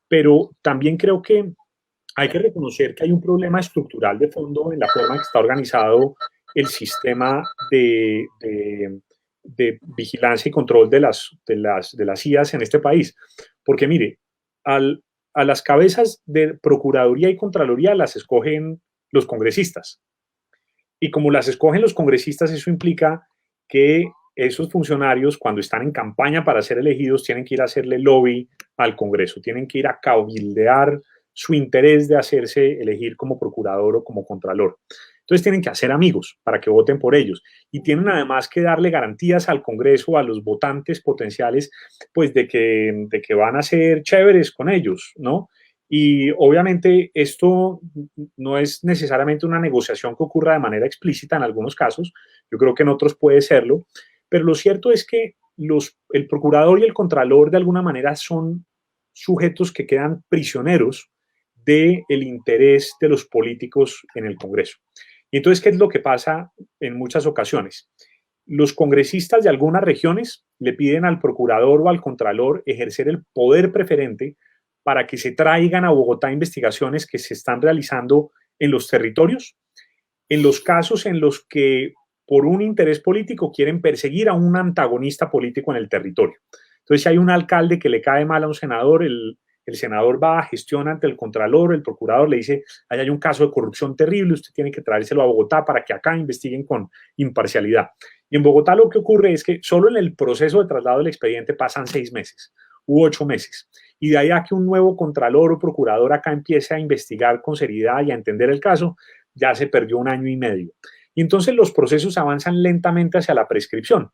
pero también creo que hay que reconocer que hay un problema estructural de fondo en la forma en que está organizado el sistema de vigilancia y control de las IAS en este país. Porque mire, a las cabezas de Procuraduría y Contraloría las escogen los congresistas. Y como las escogen los congresistas, eso implica que esos funcionarios, cuando están en campaña para ser elegidos, tienen que ir a hacerle lobby al Congreso, tienen que ir a cabildear su interés de hacerse elegir como procurador o como contralor. Entonces tienen que hacer amigos para que voten por ellos y tienen además que darle garantías al Congreso, a los votantes potenciales, pues de que van a ser chéveres con ellos, ¿no? Y obviamente esto no es necesariamente una negociación que ocurra de manera explícita en algunos casos, yo creo que en otros puede serlo, pero lo cierto es que el procurador y el contralor de alguna manera son sujetos que quedan prisioneros del interés de los políticos en el Congreso. Y entonces, ¿qué es lo que pasa en muchas ocasiones? Los congresistas de algunas regiones le piden al procurador o al contralor ejercer el poder preferente para que se traigan a Bogotá investigaciones que se están realizando en los territorios, en los casos en los que por un interés político quieren perseguir a un antagonista político en el territorio. Entonces, si hay un alcalde que le cae mal a un senador, el senador va, gestiona ante el contralor, el procurador le dice, ahí hay un caso de corrupción terrible, usted tiene que traérselo a Bogotá para que acá investiguen con imparcialidad. Y en Bogotá lo que ocurre es que solo en el proceso de traslado del expediente pasan 6 meses u 8 meses. Y de ahí a que un nuevo contralor o procurador acá empiece a investigar con seriedad y a entender el caso, ya se perdió 1 año y medio. Y entonces los procesos avanzan lentamente hacia la prescripción.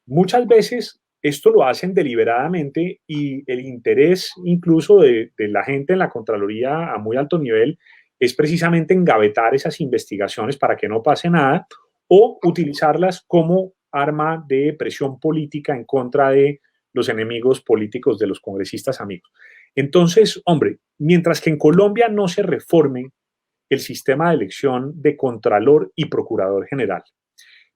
Muchas veces esto lo hacen deliberadamente y el interés incluso de la gente en la Contraloría a muy alto nivel es precisamente engavetar esas investigaciones para que no pase nada o utilizarlas como arma de presión política en contra de los enemigos políticos de los congresistas amigos. Entonces, hombre, mientras que en Colombia no se reforme el sistema de elección de Contralor y Procurador General,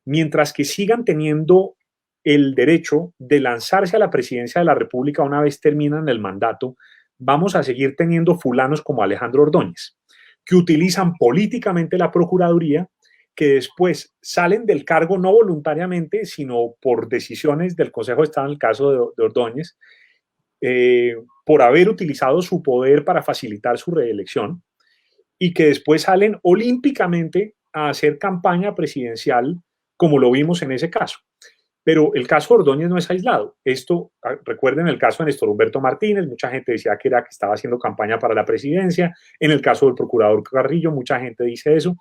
mientras que sigan teniendo el derecho de lanzarse a la presidencia de la República una vez terminan el mandato, vamos a seguir teniendo fulanos como Alejandro Ordóñez, que utilizan políticamente la Procuraduría, que después salen del cargo no voluntariamente, sino por decisiones del Consejo de Estado en el caso de Ordóñez, por haber utilizado su poder para facilitar su reelección, y que después salen olímpicamente a hacer campaña presidencial, como lo vimos en ese caso. Pero el caso de Ordóñez no es aislado. Esto, recuerden el caso de Néstor Humberto Martínez, mucha gente decía que estaba haciendo campaña para la presidencia. En el caso del procurador Carrillo, mucha gente dice eso.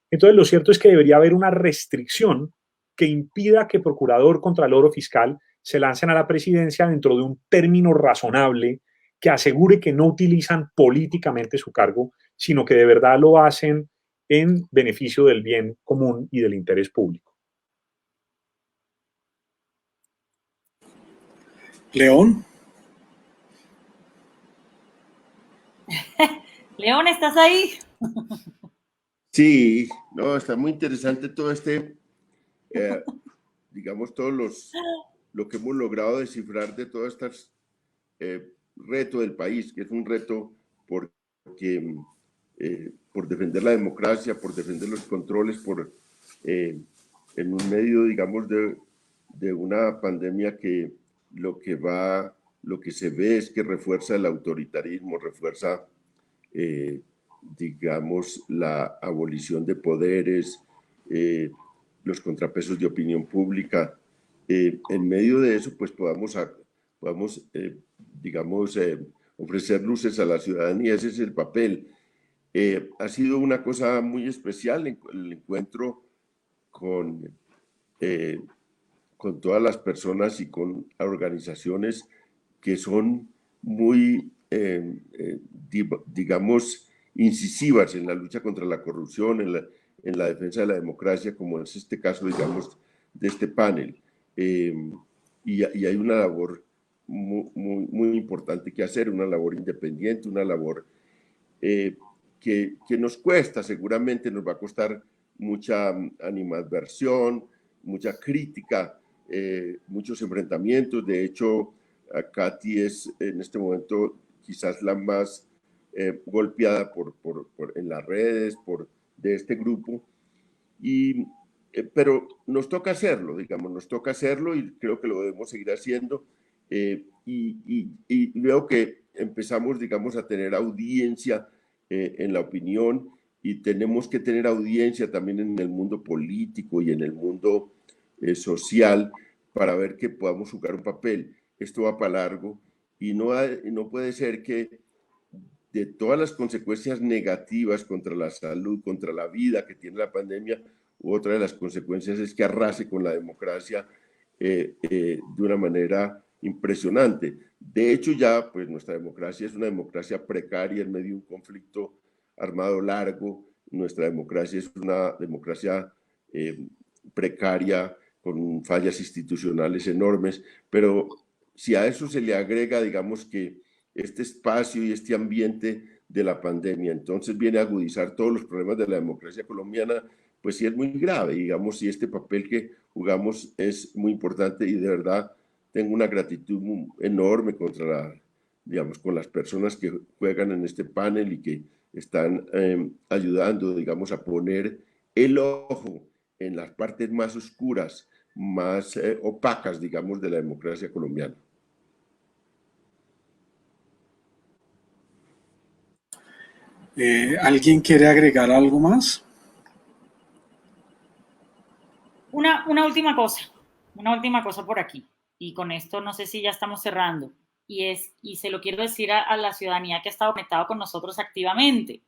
Entonces, lo cierto es que debería haber una restricción que impida que procurador, contralor o fiscal se lancen a la presidencia dentro de un término razonable que asegure que no utilizan políticamente su cargo, sino que de verdad lo hacen en beneficio del bien común y del interés público. León. León, ¿estás ahí? Sí, no, está muy interesante todo este digamos, lo que hemos logrado descifrar de todas estas reto del país, que es un reto por defender la democracia, por defender los controles, en un medio, digamos, de una pandemia que lo que se ve es que refuerza el autoritarismo, refuerza, digamos, la abolición de poderes, los contrapesos de opinión pública. En medio de eso, pues podamos digamos, ofrecer luces a la ciudadanía. Ese es el papel. Ha sido una cosa muy especial el encuentro con todas las personas y con organizaciones que son muy, digamos, incisivas en la lucha contra la corrupción, en la defensa de la democracia, como es este caso, digamos, de este panel. Y hay una labor muy importante que hacer, una labor independiente, una labor que nos cuesta, seguramente nos va a costar mucha animadversión, mucha crítica, muchos enfrentamientos. De hecho, Katy es en este momento quizás la más golpeada en las redes de este grupo, pero nos toca hacerlo, digamos, nos toca hacerlo y creo que lo debemos seguir haciendo. Y veo que empezamos, digamos, a tener audiencia en la opinión, y tenemos que tener audiencia también en el mundo político y en el mundo social para ver que podamos jugar un papel. Esto va para largo y no puede ser que de todas las consecuencias negativas contra la salud, contra la vida que tiene la pandemia, otra de las consecuencias es que arrase con la democracia de una manera impresionante. De hecho, ya pues nuestra democracia es una democracia precaria en medio de un conflicto armado largo. Nuestra democracia es una democracia precaria, con fallas institucionales enormes, pero si a eso se le agrega, digamos, que este espacio y este ambiente de la pandemia, entonces viene a agudizar todos los problemas de la democracia colombiana, pues sí es muy grave, digamos, y este papel que jugamos es muy importante, y de verdad tengo una gratitud enorme digamos, con las personas que juegan en este panel y que están ayudando, digamos, a poner el ojo en las partes más oscuras, más opacas, digamos, de la democracia colombiana. ¿Alguien quiere agregar algo más? Una última cosa por aquí, y con esto no sé si ya estamos cerrando, y se lo quiero decir a la ciudadanía que ha estado conectado con nosotros activamente,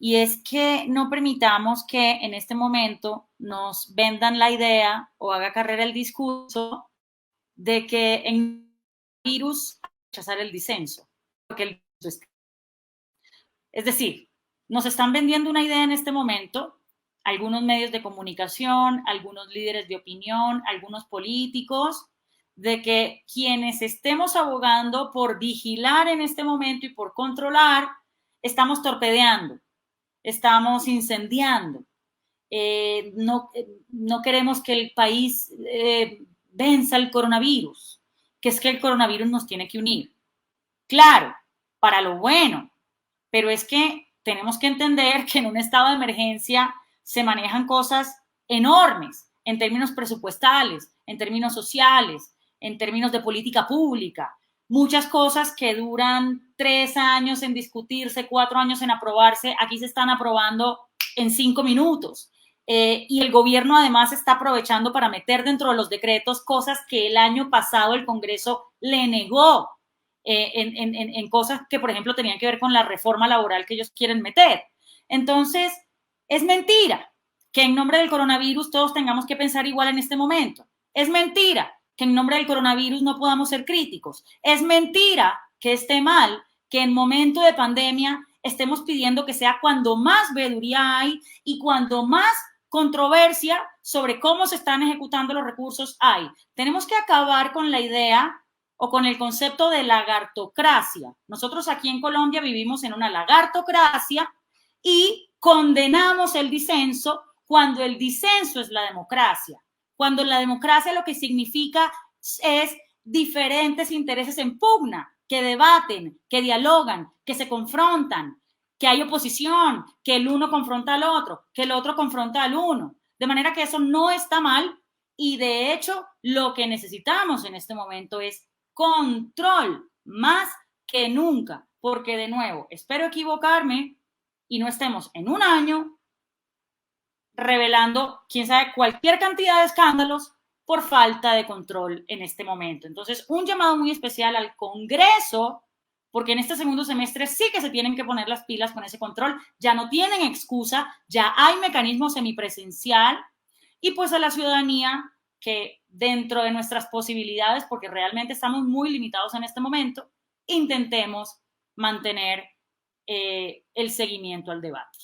y es que no permitamos que en este momento nos vendan la idea o haga carrera el discurso de que en el virus hay que rechazar el disenso, porque el virus es decir, nos están vendiendo una idea en este momento, algunos medios de comunicación, algunos líderes de opinión, algunos políticos, de que quienes estemos abogando por vigilar en este momento y por controlar, estamos torpedeando, estamos incendiando. No queremos que el país venza el coronavirus, que es que el coronavirus nos tiene que unir. Claro, para lo bueno, pero es que tenemos que entender que en un estado de emergencia se manejan cosas enormes en términos presupuestales, en términos sociales, en términos de política pública. Muchas cosas que duran 3 años en discutirse, 4 años en aprobarse, aquí se están aprobando en 5 minutos. Y el gobierno además está aprovechando para meter dentro de los decretos cosas que el año pasado el Congreso le negó. En cosas que, por ejemplo, tenían que ver con la reforma laboral que ellos quieren meter. Entonces, es mentira que en nombre del coronavirus todos tengamos que pensar igual en este momento. Es mentira que en nombre del coronavirus no podamos ser críticos. Es mentira que esté mal que en momento de pandemia estemos pidiendo que sea cuando más veeduría hay y cuando más controversia sobre cómo se están ejecutando los recursos hay. Tenemos que acabar con la idea o con el concepto de lagartocracia. Nosotros aquí en Colombia vivimos en una lagartocracia y condenamos el disenso cuando el disenso es la democracia, cuando la democracia lo que significa es diferentes intereses en pugna, que debaten, que dialogan, que se confrontan, que hay oposición, que el uno confronta al otro, que el otro confronta al uno. De manera que eso no está mal y de hecho lo que necesitamos en este momento es control más que nunca, porque de nuevo, espero equivocarme y no estemos en un año revelando, quién sabe, cualquier cantidad de escándalos por falta de control en este momento. Entonces, un llamado muy especial al Congreso, porque en este segundo semestre sí que se tienen que poner las pilas con ese control, ya no tienen excusa, ya hay mecanismo semipresencial, y pues a la ciudadanía que dentro de nuestras posibilidades, porque realmente estamos muy limitados en este momento, intentemos mantener el seguimiento al debate.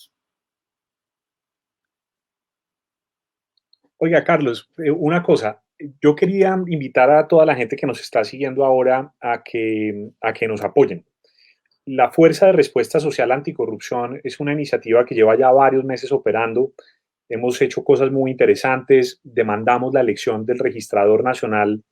Oiga, Carlos, una cosa, yo quería invitar a toda la gente que nos está siguiendo ahora a que nos apoyen. La Fuerza de Respuesta Social Anticorrupción es una iniciativa que lleva ya varios meses operando. Hemos hecho cosas muy interesantes, demandamos la elección del registrador nacional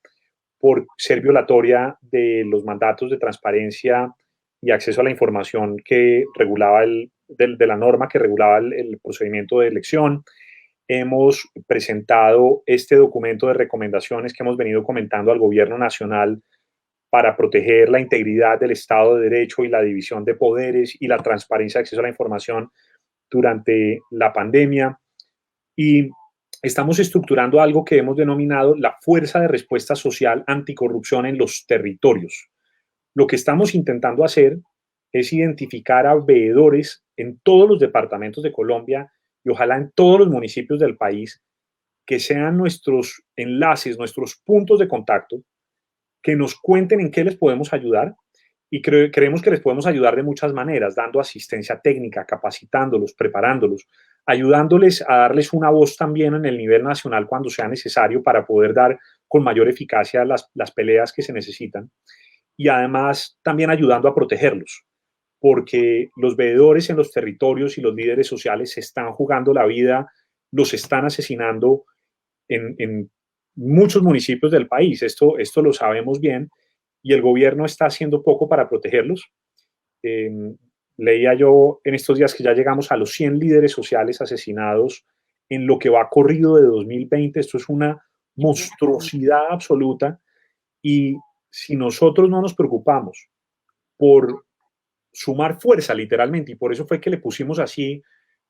por ser violatoria de los mandatos de transparencia y acceso a la información que regulaba de la norma que regulaba el procedimiento de elección. Hemos presentado este documento de recomendaciones que hemos venido comentando al gobierno nacional para proteger la integridad del Estado de Derecho y la división de poderes y la transparencia de acceso a la información durante la pandemia. Y estamos estructurando algo que hemos denominado la Fuerza de Respuesta Social Anticorrupción en los territorios. Lo que estamos intentando hacer es identificar a veedores en todos los departamentos de Colombia y ojalá en todos los municipios del país que sean nuestros enlaces, nuestros puntos de contacto, que nos cuenten en qué les podemos ayudar y creemos que les podemos ayudar de muchas maneras, dando asistencia técnica, capacitándolos, preparándolos, ayudándoles a darles una voz también en el nivel nacional cuando sea necesario para poder dar con mayor eficacia las peleas que se necesitan y además también ayudando a protegerlos, porque los veedores en los territorios y los líderes sociales se están jugando la vida, los están asesinando en muchos municipios del país. Esto lo sabemos bien y el gobierno está haciendo poco para protegerlos. Leía yo en estos días que ya llegamos a los 100 líderes sociales asesinados en lo que va corrido de 2020. Esto es una monstruosidad absoluta y si nosotros no nos preocupamos por sumar fuerza literalmente, y por eso fue que le pusimos así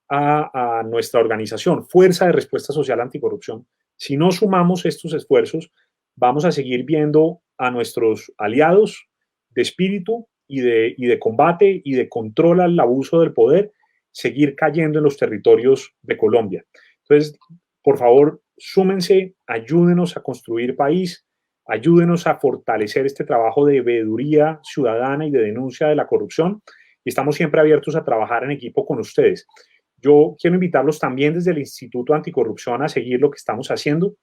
a nuestra organización, Fuerza de Respuesta Social Anticorrupción, si no sumamos estos esfuerzos, vamos a seguir viendo a nuestros aliados de espíritu y de combate y de control al abuso del poder seguir cayendo en los territorios de Colombia. Entonces, por favor, súmense, ayúdenos a construir país, ayúdenos a fortalecer este trabajo de veeduría ciudadana y de denuncia de la corrupción y estamos siempre abiertos a trabajar en equipo con ustedes. Yo quiero invitarlos también desde el Instituto Anticorrupción a seguir lo que estamos haciendo.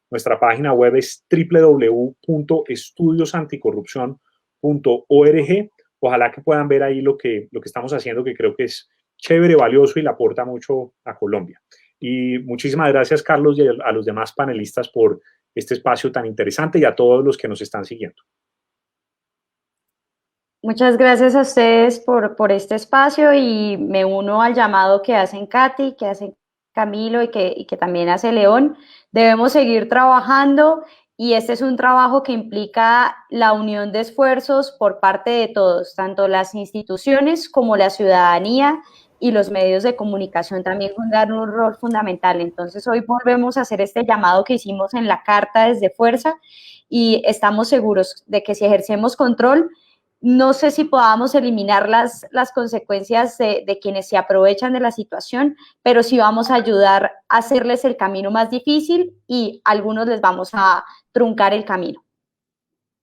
Nuestra página web es www.estudiosanticorrupción.org. Ojalá que puedan ver ahí lo que estamos haciendo, que creo que es chévere, valioso y le aporta mucho a Colombia. Y muchísimas gracias, Carlos, y a los demás panelistas por este espacio tan interesante y a todos los que nos están siguiendo. Muchas gracias a ustedes por este espacio y me uno al llamado que hacen Katy, que hacen Camilo y que también hace León. Debemos seguir trabajando y este es un trabajo que implica la unión de esfuerzos por parte de todos, tanto las instituciones como la ciudadanía y los medios de comunicación también juegan un rol fundamental. Entonces hoy volvemos a hacer este llamado que hicimos en la carta desde Fuerza y estamos seguros de que si ejercemos control, no sé si podamos eliminar las consecuencias de quienes se aprovechan de la situación, pero sí vamos a ayudar a hacerles el camino más difícil y a algunos les vamos a truncar el camino.